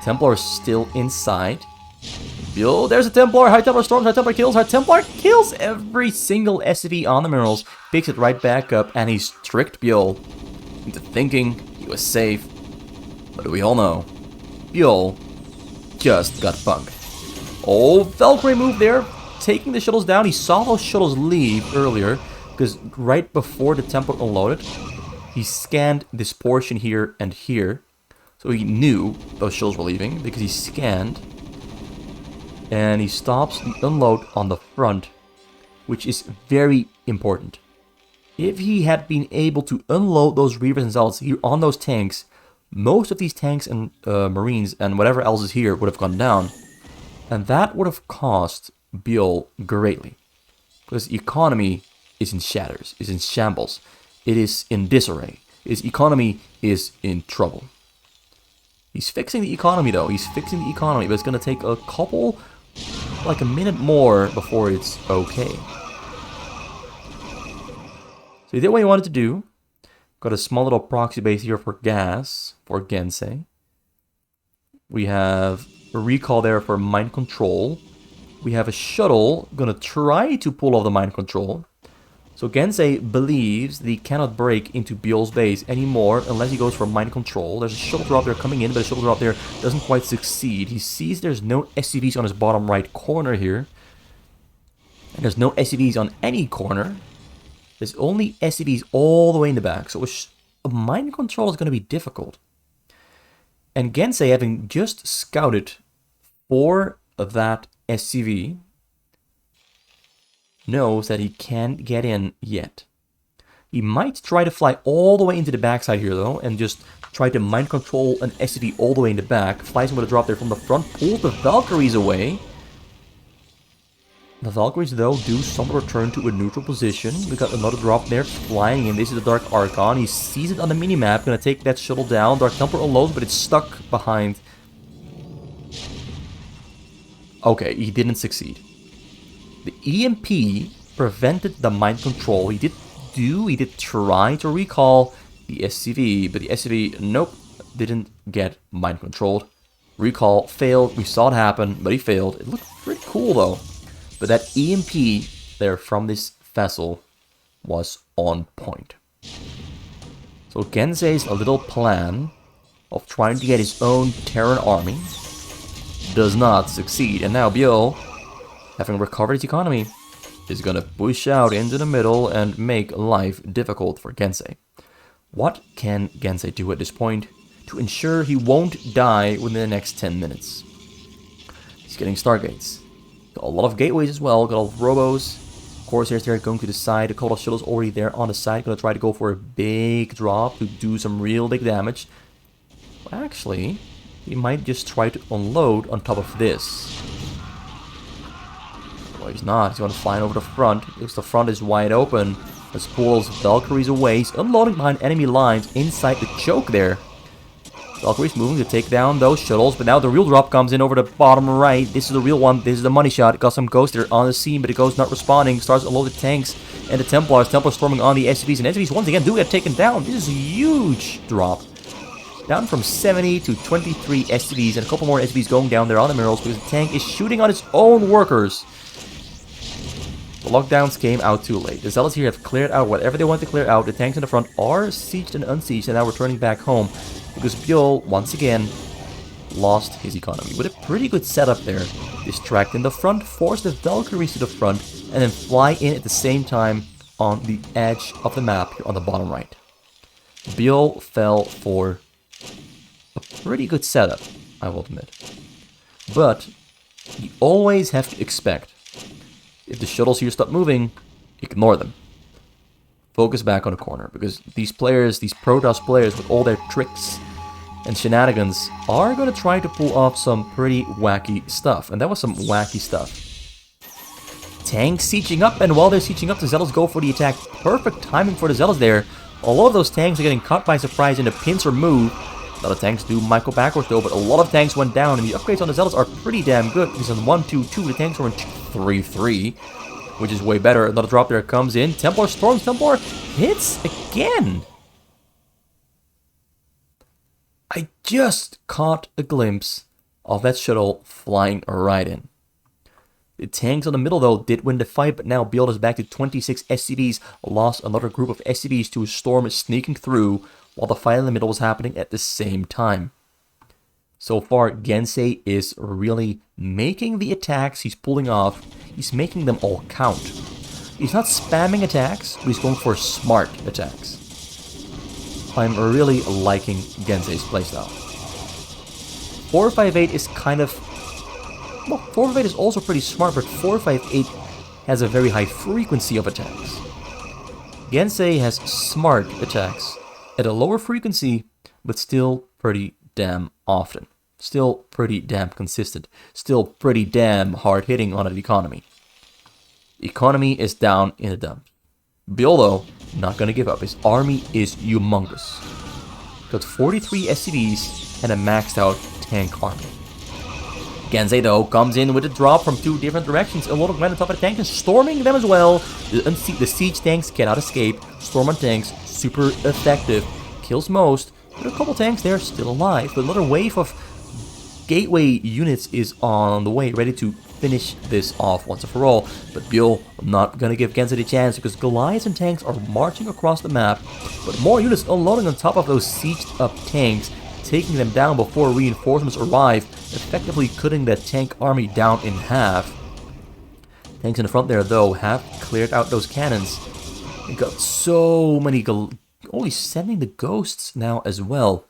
Templar is still inside. Byul, there's a Templar. High Templar storms. High Templar kills. High Templar kills every single SCV on the minerals. Picks it right back up, and he's tricked Byul into thinking he was safe. But we all know, Byul just got bunked. Oh, Valkyrie move there, taking the shuttles down. He saw those shuttles leave earlier, because right before the Templar unloaded, he scanned this portion here and here. So he knew those shuttles were leaving, because he scanned. And he stops the unload on the front, which is very important. If he had been able to unload those Reavers and Zealots here on those tanks, most of these tanks and Marines and whatever else is here would have gone down. And that would have cost Byul greatly. Because the economy is in shatters, is in shambles. It is in disarray. His economy is in trouble. He's fixing the economy though. He's fixing the economy, but it's going to take a couple, like a minute more before it's okay. So he did what he wanted to do. Got a small little proxy base here for gas for Gensay. We have a recall there for mind control. We have a shuttle gonna try to pull off the mind control. So Gensay believes that he cannot break into Byul's base anymore unless he goes for mind control. There's a shuttle drop there coming in, but the shuttle drop there doesn't quite succeed. He sees there's no SCVs on his bottom right corner here. And there's no SCVs on any corner. There's only SCVs all the way in the back. So a mind control is going to be difficult. And Gensay, having just scouted for that SCV, knows that he can't get in yet. He might try to fly all the way into the backside here though, and just try to mind control an SCV all the way in the back. Flies him with a drop there from the front, pulls the Valkyries away. The Valkyries though do some return to a neutral position. We got another drop there flying in. This is the Dark Archon. He sees it on the minimap, gonna take that shuttle down. Dark Templar unloads, but it's stuck behind. Okay, he didn't succeed. The EMP prevented the mind control. He did try to recall the SCV, but the SCV, nope, didn't get mind controlled. Recall failed. We saw it happen, but he failed. It looked pretty cool though. But that EMP there from this vessel was on point. So Gensay's little plan of trying to get his own Terran army does not succeed. And now Byul, having recovered his economy, is going to push out into the middle and make life difficult for Gensay. What can Gensay do at this point to ensure he won't die within the next 10 minutes? He's getting Stargates. Got a lot of gateways as well, got a lot of robos. Corsairs there going to the side, a couple of shuttles already there on the side. Gonna try to go for a big drop to do some real big damage. Actually, he might just try to unload on top of this. Well, he's not. He's going to fly over the front because the front is wide open. Let's pull those Valkyries away. He's unloading behind enemy lines inside the choke there. Valkyries moving to take down those shuttles, but now the real drop comes in over the bottom right. This is the real one. This is the money shot. Got some Ghost there on the scene, but the Ghost not responding. Starts to unload the tanks and the Templars. Templars storming on the SCVs, and SCVs once again do get taken down. This is a huge drop. Down from 70 to 23 SCVs, and a couple more SCVs going down there on the minerals because the tank is shooting on its own workers. The lockdowns came out too late. The Zealots here have cleared out whatever they want to clear out. The tanks in the front are sieged and unsieged and now returning back home. because Byul, once again, lost his economy. With a pretty good setup there. Distract in the front, force the Valkyries to the front, and then fly in at the same time on the edge of the map here on the bottom right. Byul fell for a pretty good setup, I will admit. But you always have to expect, if the shuttles here stop moving, ignore them. Focus back on the corner, because these players, these Protoss players with all their tricks and shenanigans are going to try to pull off some pretty wacky stuff. And that was some wacky stuff. Tanks sieging up, and while they're sieging up, the Zealots go for the attack. Perfect timing for the Zealots there. A lot of those tanks are getting caught by surprise and the pincer move. A lot of tanks do Michael backwards though, but a lot of tanks went down, and the upgrades on the Zealots are pretty damn good. Because on 1-2-2, the tanks are in 3-3, which is way better. Another drop there comes in. Templar storms, Templar hits again. I just caught a glimpse of that shuttle flying right in. The tanks on the middle, though, did win the fight, but now Byul is back to 26 SCVs, lost another group of SCVs to a storm sneaking through, while the fight in the middle was happening at the same time. So far, Gensay is really making the attacks he's pulling off, he's making them all count. He's not spamming attacks, but he's going for smart attacks. I'm really liking Gensay's playstyle. 458 is kind of... Well, 458 is also pretty smart, but 458 has a very high frequency of attacks. Gensay has smart attacks at a lower frequency, but still pretty damn often. Still pretty damn consistent. Still pretty damn hard hitting on an economy. Economy is down in the dumps. Byul, though, not gonna give up. His army is humongous. Got 43 SCVs and a maxed out tank army. Gensay, though, comes in with a drop from two different directions. A lot of men on top of the tanks and storming them as well. The siege tanks cannot escape. Storm on tanks, super effective. Kills most, but a couple tanks there still alive. But another wave of gateway units is on the way, ready to finish this off once and for all. But Byul not gonna give Gensay the chance, because Goliaths and tanks are marching across the map, but more units unloading on top of those sieged up tanks, taking them down before reinforcements arrive, effectively cutting that tank army down in half. Tanks in the front there, though, have cleared out those cannons. They got so many, only sending the ghosts now as well.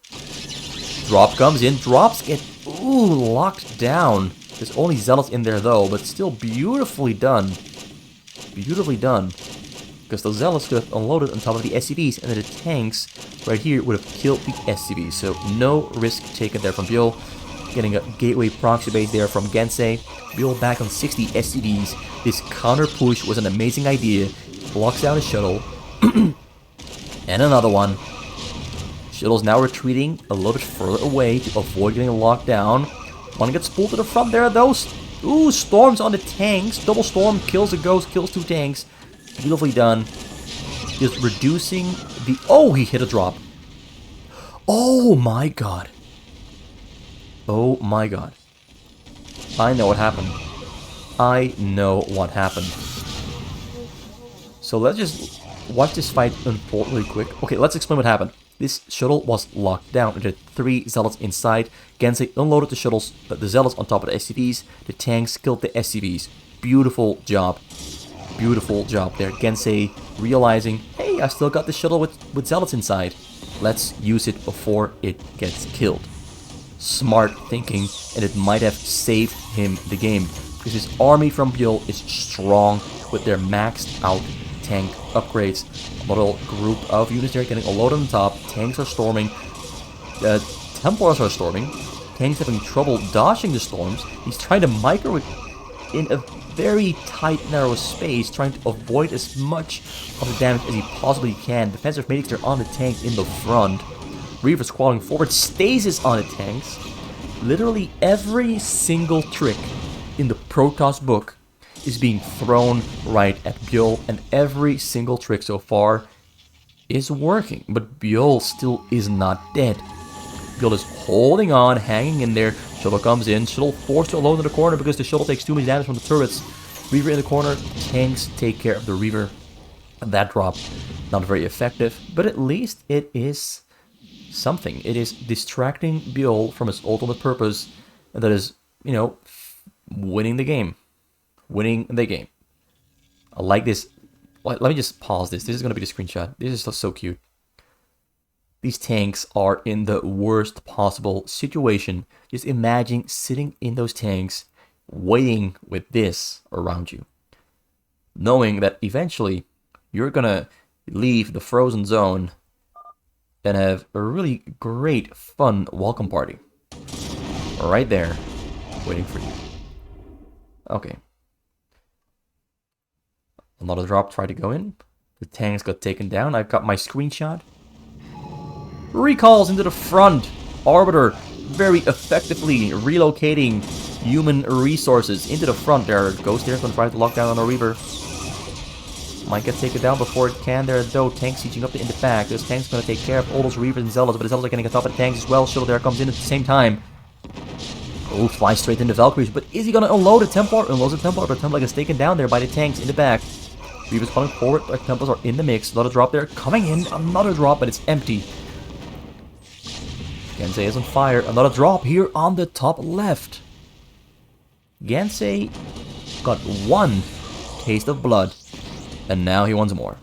Drop comes in, drops get locked down. There's only Zealots in there though, but still beautifully done. Beautifully done. Because those Zealots could have unloaded on top of the SCVs, and then the tanks right here would have killed the SCVs. So no risk taken there from Byul. Getting a gateway proxy base there from Gensay. Byul back on 60 SCVs. This counter push was an amazing idea. Blocks down a shuttle. And another one. Shuttle's now retreating a little bit further away to avoid getting locked down. One gets pulled to the front there, though. Ooh, storms on the tanks. Double storm kills a ghost, kills two tanks. Beautifully done. Just reducing the... Oh, he hit a drop. Oh my god. Oh my god. I know what happened. I know what happened. So let's just watch this fight unfold really quick. Okay, let's explain what happened. This shuttle was locked down. There were 3 Zealots inside. Gensay unloaded the shuttles, the Zealots on top of the SCVs. The tanks killed the SCVs. Beautiful job. Beautiful job there. Gensay realizing, hey, I still got the shuttle with Zealots inside. Let's use it before it gets killed. Smart thinking, and it might have saved him the game. Because his army from Byul is strong with their maxed out tank upgrades. A little group of units there getting a load on the top. Tanks are storming. Templars are storming. Tanks having trouble dodging the storms. He's trying to micro it in a very tight, narrow space, trying to avoid as much of the damage as he possibly can. Defensive medics are on the tank in the front. Reavers crawling forward. Stasis on the tanks. Literally every single trick in the Protoss book is being thrown right at Byul, and every single trick so far is working. But Byul still is not dead. Byul is holding on, hanging in there. Shuttle comes in. Shuttle forced to alone in the corner because the shuttle takes too much damage from the turrets. Reaver in the corner. Tanks take care of the Reaver. And that drop, not very effective, but at least it is something. It is distracting Byul from his ultimate purpose, and that is, you know, winning the game. Winning the game. I like this. Let me just pause this. This is going to be the screenshot. This is so cute. These tanks are in the worst possible situation. Just imagine sitting in those tanks, waiting with this around you, knowing that eventually you're going to leave the frozen zone and have a really great, fun welcome party. Right there, waiting for you. Okay. Another drop tried to go in. The tanks got taken down. I've got my screenshot. Recalls into the front. Arbiter very effectively relocating human resources into the front. There, Ghost there going to try to lock down on a Reaver. Might get taken down before it can there though. Tanks sieging up in the back. This tank's going to take care of all those Reavers and Zealots, but the Zealots are getting on top of the tanks as well. Shuttle there comes in at the same time. Oh, flies straight into Valkyries, but is he going to unload a Templar? Unloads a Templar, but Templar gets taken down there by the tanks in the back. Reavers coming forward, but Templars are in the mix. Another drop there, coming in, another drop, but it's empty. Gensay is on fire. Another drop here on the top left. Gensay got one taste of blood, and now he wants more.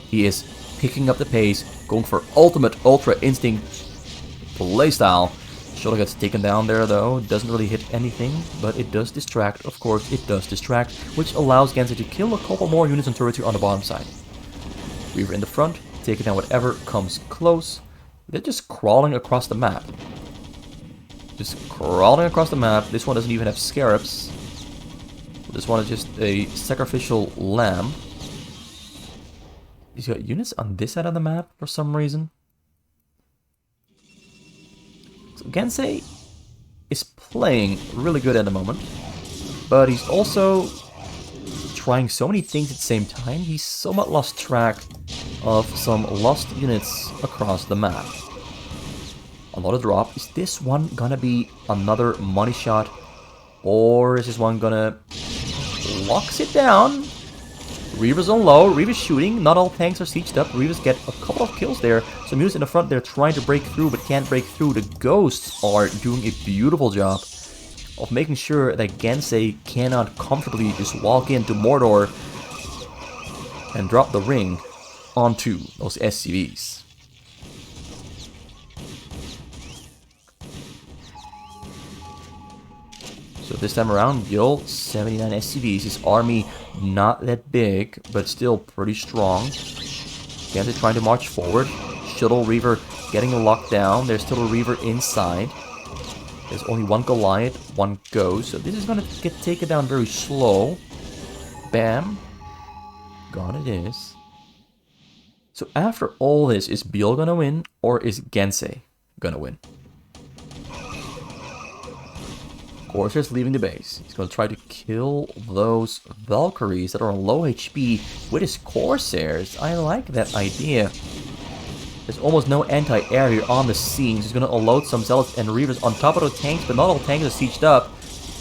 He is picking up the pace, going for ultimate ultra instinct playstyle. Shuttle gets taken down there though. Doesn't really hit anything, but it does distract. Of course, it does distract, which allows Gensay to kill a couple more units and turrets here on the bottom side. Reaver in the front, taking down whatever comes close. They're just crawling across the map. Just crawling across the map. This one doesn't even have scarabs. This one is just a sacrificial lamb. He's got units on this side of the map for some reason. So Gensay is playing really good at the moment, but he's also trying so many things at the same time. He's somewhat lost track of some lost units across the map. Another drop. Is this one gonna be another money shot, or is this one gonna locks it down? Reavers on low. Reavers shooting. Not all tanks are sieged up. Reavers get a couple of kills there. Some units in the front, they're trying to break through, but can't break through. The Ghosts are doing a beautiful job of making sure that Gensay cannot comfortably just walk into Mordor and drop the ring onto those SCVs. So this time around, Byul, 79 SCVs. His army not that big, but still pretty strong. Gensay trying to march forward. Shuttle Reaver getting locked down. There's still a Reaver inside. There's only one Goliath, one Ghost. So this is going to get taken down very slow. Bam. Gone it is. So after all this, is Byul going to win, or is Gensay going to win? Corsairs leaving the base. He's going to try to kill those Valkyries that are on low HP with his Corsairs. I like that idea. There's almost no anti-air here on the scene. He's going to unload some Zealots and Reavers on top of the tanks, but not all tanks are sieged up.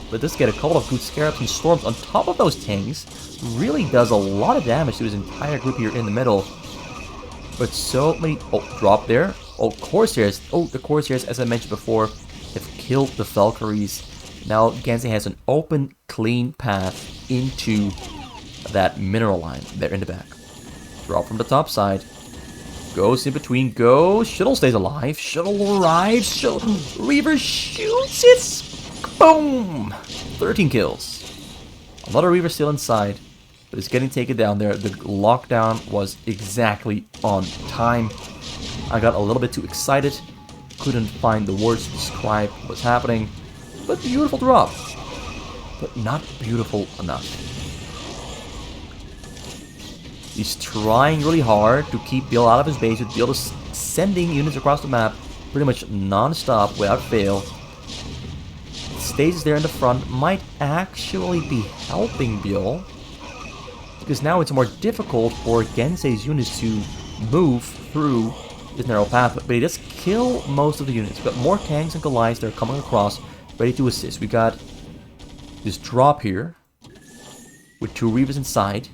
But this get a couple of good Scarabs and Storms on top of those tanks. Really does a lot of damage to his entire group here in the middle. But so many... Oh, drop there. Oh, Corsairs. Oh, the Corsairs, as I mentioned before, have killed the Valkyries. Now Gensay has an open, clean path into that mineral line there in the back. Drop from the top side. Goes in between. Goes. Shuttle stays alive. Shuttle arrives. Shuttle. Reaver shoots it. Boom. 13 kills. Another Reaver still inside, but it's getting taken down there. The lockdown was exactly on time. I got a little bit too excited. Couldn't find the words to describe what's happening. But beautiful drop. But not beautiful enough. He's trying really hard to keep Byul out of his base. With Byul sending units across the map pretty much non-stop without fail. Stasis there in the front might actually be helping Byul, because now it's more difficult for Gensay's units to move through this narrow path. But he does kill most of the units. We've got more tanks and Goliaths that are coming across, ready to assist. We got this drop here with 2 Reavers inside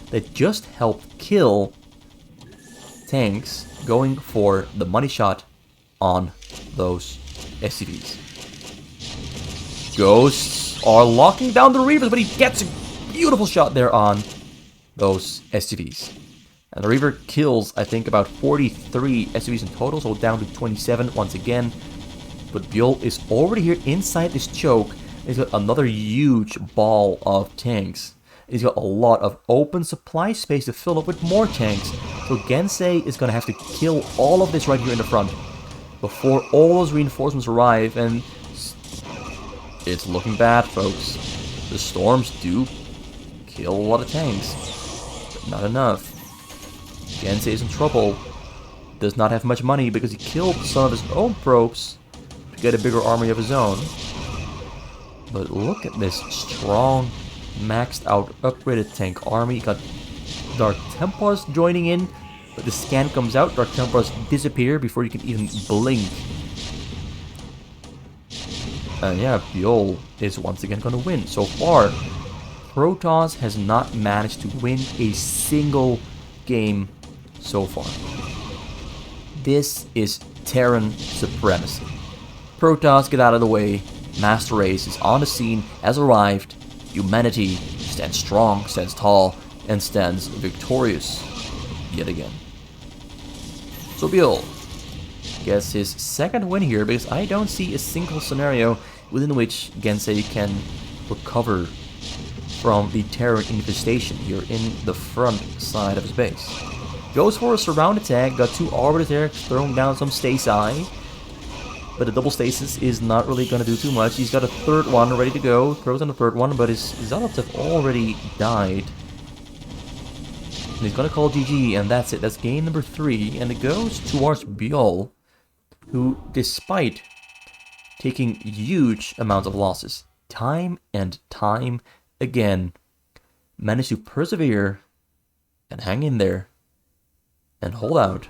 that just helped kill tanks going for the money shot on those SCVs. Ghosts are locking down the Reavers, but he gets a beautiful shot there on those SCVs. And the Reaver kills, I think, about 43 SCVs in total, so down to 27 once again. But Byul is already here inside this choke. He's got another huge ball of tanks. He's got a lot of open supply space to fill up with more tanks. So Gensay is going to have to kill all of this right here in the front before all those reinforcements arrive, and it's looking bad, folks. The storms do kill a lot of tanks, but not enough. Gensay is in trouble. Does not have much money because he killed some of his own probes to get a bigger army of his own. But look at this strong, maxed out, upgraded tank army. Got Dark Templars joining in, but the scan comes out. Dark Templars disappear before you can even blink. And yeah, Byul is once again going to win. So far, Protoss has not managed to win a single game so far. This is Terran supremacy. Protoss, get out of the way. Master Race is on the scene, has arrived. Humanity stands strong, stands tall, and stands victorious yet again. So Byul gets his second win here, because I don't see a single scenario within which Gensay can recover from the Terran infestation here in the front side of his base. Goes for a surround attack, got 2 orbiters there, throwing down some stasi. But the double stasis is not really going to do too much. He's got a third one ready to go, throws on the third one, but his Zealots have already died. And he's going to call GG, and that's it. That's game number 3, and it goes towards Byul, who, despite taking huge amounts of losses, time and time again, managed to persevere and hang in there and hold out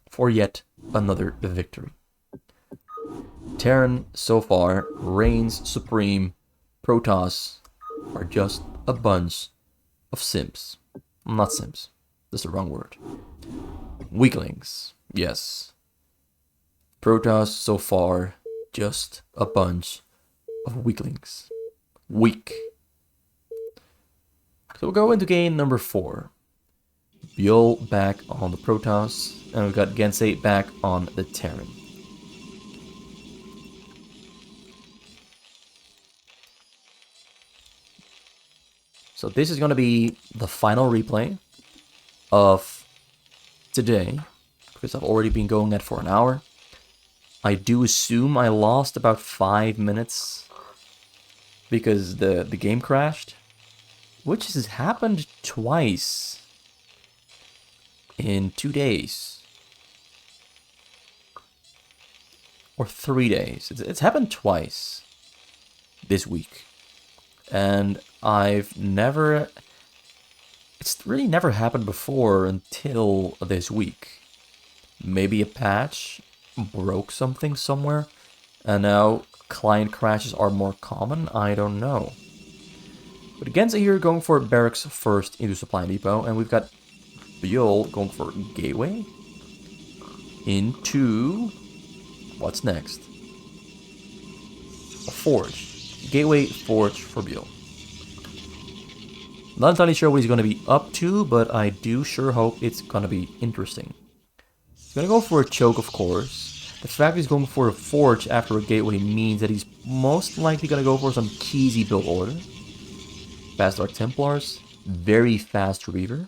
for yet another victory. Terran so far reigns supreme. Protoss are just a bunch of simps. Not simps, that's the wrong word. Weaklings, yes. Protoss so far just a bunch of weaklings. Weak. So we'll go into game number 4. Byul back on the Protoss, and we've got Gensay back on the Terran. So this is going to be the final replay of today, because I've already been going at for an hour. I do assume I lost about 5 minutes because the game crashed, which has happened twice in 2 days. Or 3 days. It's happened twice this week. And it's really never happened before until this week. Maybe a patch broke something somewhere, and now client crashes are more common, I don't know. But Gensay here going for barracks first into supply depot, and we've got Byul going for gateway into, what's next? A forge. Gateway forge for Byul. Not entirely sure what he's going to be up to, but I do sure hope it's going to be interesting. He's going to go for a choke, of course. The fact he's going for a forge after a gateway means that he's most likely going to go for some cheesy build order. Fast Dark Templars, very fast Reaver.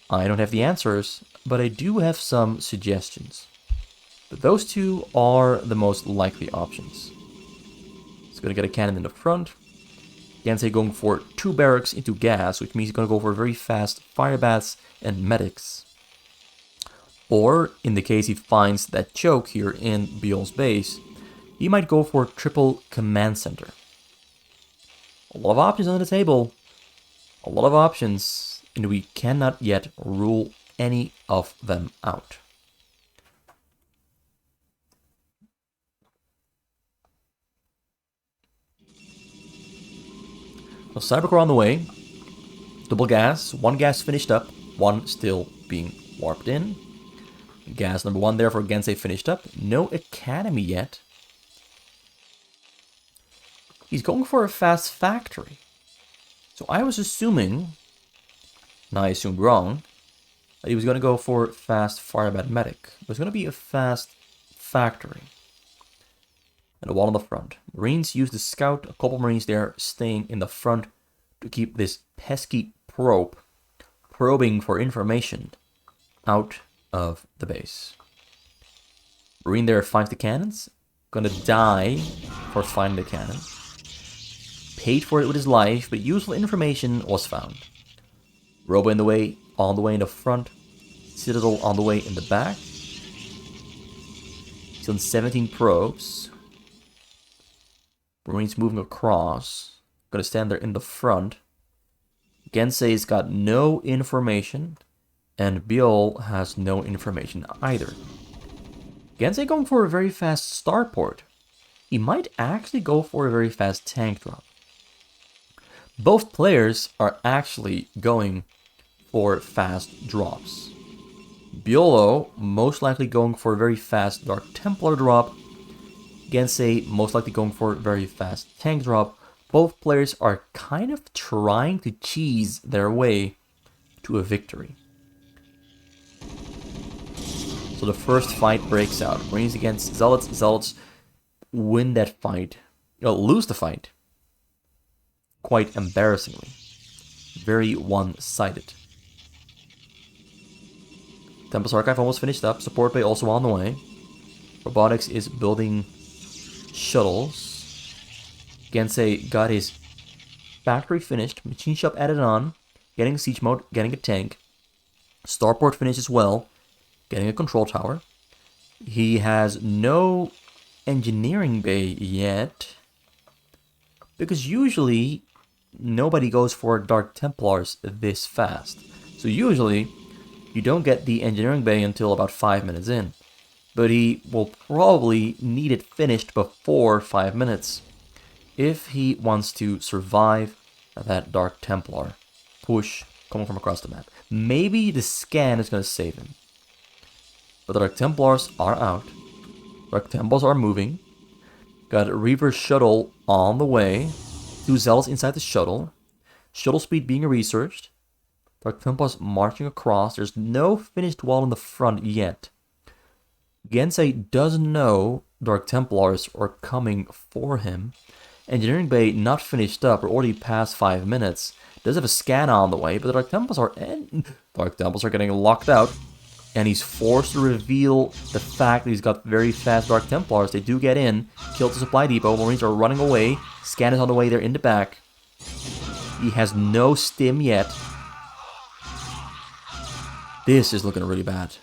I don't have the answers, but I do have some suggestions. But those two are the most likely options. He's going to get a cannon in the front. Gensay going for 2 barracks into gas, which means he's going to go for very fast fire bats and medics. Or, in the case he finds that choke here in Byul's base, he might go for triple command center. A lot of options on the table. A lot of options, and we cannot yet rule any of them out. So Cybercore on the way. Double gas. 1 gas finished up. 1 still being warped in. Gas number 1 there for Gensay finished up. No academy yet. He's going for a fast factory. So I was assuming, and I assumed wrong, that he was going to go for fast fireman medic. It was going to be a fast factory. And a wall on the front. Marines use the scout. A couple Marines there staying in the front to keep this pesky probe probing for information out of the base. Marine there finds the cannons. Gonna die for finding the cannon. Paid for it with his life, but useful information was found. Robo on the way in the front. Citadel on the way in the back. He's on 17 probes. Marines moving across. Gonna stand there in the front. Gensay's got no information. And Byul has no information either. Gensay going for a very fast starport. He might actually go for a very fast tank drop. Both players are actually going for fast drops. Byul most likely going for a very fast Dark Templar drop. Gensay most likely going for a very fast tank drop. Both players are kind of trying to cheese their way to a victory. So the first fight breaks out. Marines against Zealots. Zealots win that fight. Lose the fight. Quite embarrassingly. Very one-sided. Tempest Archive almost finished up. Support bay also on the way. Robotics is building shuttles. Gensay got his factory finished. Machine shop added on. Getting siege mode. Getting a tank. Starport finished as well. Getting a control tower. He has no engineering bay yet. Because usually nobody goes for Dark Templars this fast. So usually you don't get the engineering bay until about 5 minutes in. But he will probably need it finished before 5 minutes if he wants to survive that Dark Templar push coming from across the map. Maybe the scan is going to save him. But the Dark Templars are out. Dark Templars are moving. Got a Reaver shuttle on the way. 2 Zealots inside the shuttle. Shuttle speed being researched. Dark Templars marching across. There's no finished wall in the front yet. Gensay doesn't know Dark Templars are coming for him. Engineering bay not finished up. We're already past 5 minutes. Does have a scan on the way, but the Dark Templars are getting locked out. And he's forced to reveal the fact that he's got very fast Dark Templars. They do get in. Killed the supply depot. Marines are running away. Scan is on the way there in the back. He has no stim yet. This is looking really bad.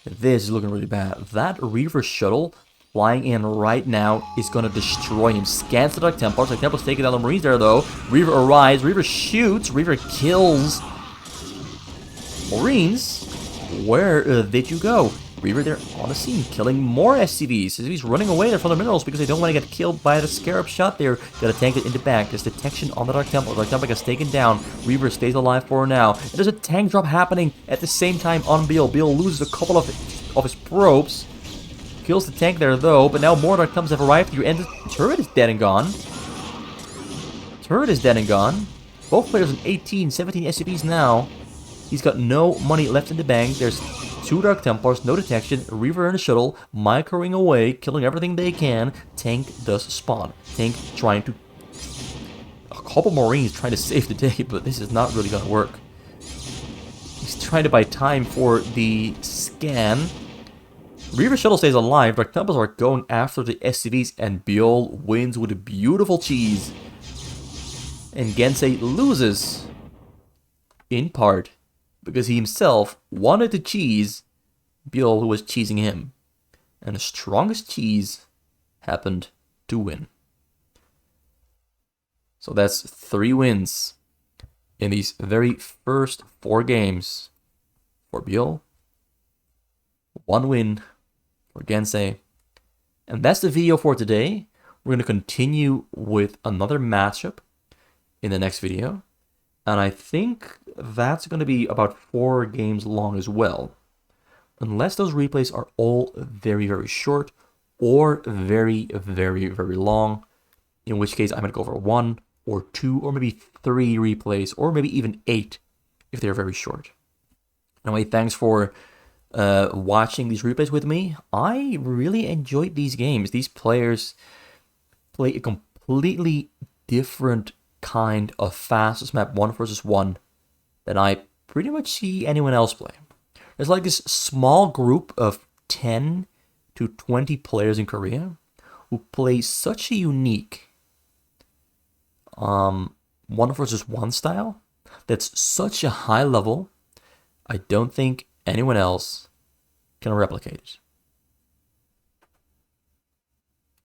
This is looking really bad. That Reaver shuttle flying in right now is going to destroy him. Scans the Dark Templars. Dark Templars taking down the Marines there though. Reaver arrives. Reaver shoots. Reaver kills. Marines. Where did you go? Reaver there on the scene, killing more SCVs. SCVs running away there from the minerals because they don't want to get killed by the Scarab shot there. Got to tank it in the back. There's detection on the Dark Temple. Dark Temple gets taken down. Reaver stays alive for now. And there's a tank drop happening at the same time on Byul. Byul loses a couple of his probes. Kills the tank there though, but now more Dark Temples have arrived here, and the turret is dead and gone. Turret is dead and gone. Both players on 18, 17 SCVs now. He's got no money left in the bank. There's 2 Dark Templars, no detection, Reaver in the shuttle, microing away, killing everything they can. Tank does spawn. Tank trying to... A couple Marines trying to save the day, but this is not really going to work. He's trying to buy time for the scan. Reaver shuttle stays alive. Dark Templars are going after the SCVs, and Byul wins with a beautiful cheese. And Gensay loses. In part because he himself wanted to cheese Byul, who was cheesing him. And the strongest cheese happened to win. So that's 3 wins in these very first 4 games for Byul. 1 win for Gensay. And that's the video for today. We're going to continue with another matchup in the next video. And I think that's going to be about 4 games long as well. unless those replays are all very, very short or very, very, very long, in which case I'm going to go for 1 or 2 or maybe 3 replays, or maybe even 8 if they're very short. Anyway, thanks for watching these replays with me. I really enjoyed these games. These players play a completely different kind of fastest map 1 versus 1 than I pretty much see anyone else play. There's like this small group of 10 to 20 players in Korea who play such a unique 1 versus 1 style that's such a high level. I don't think anyone else can replicate it.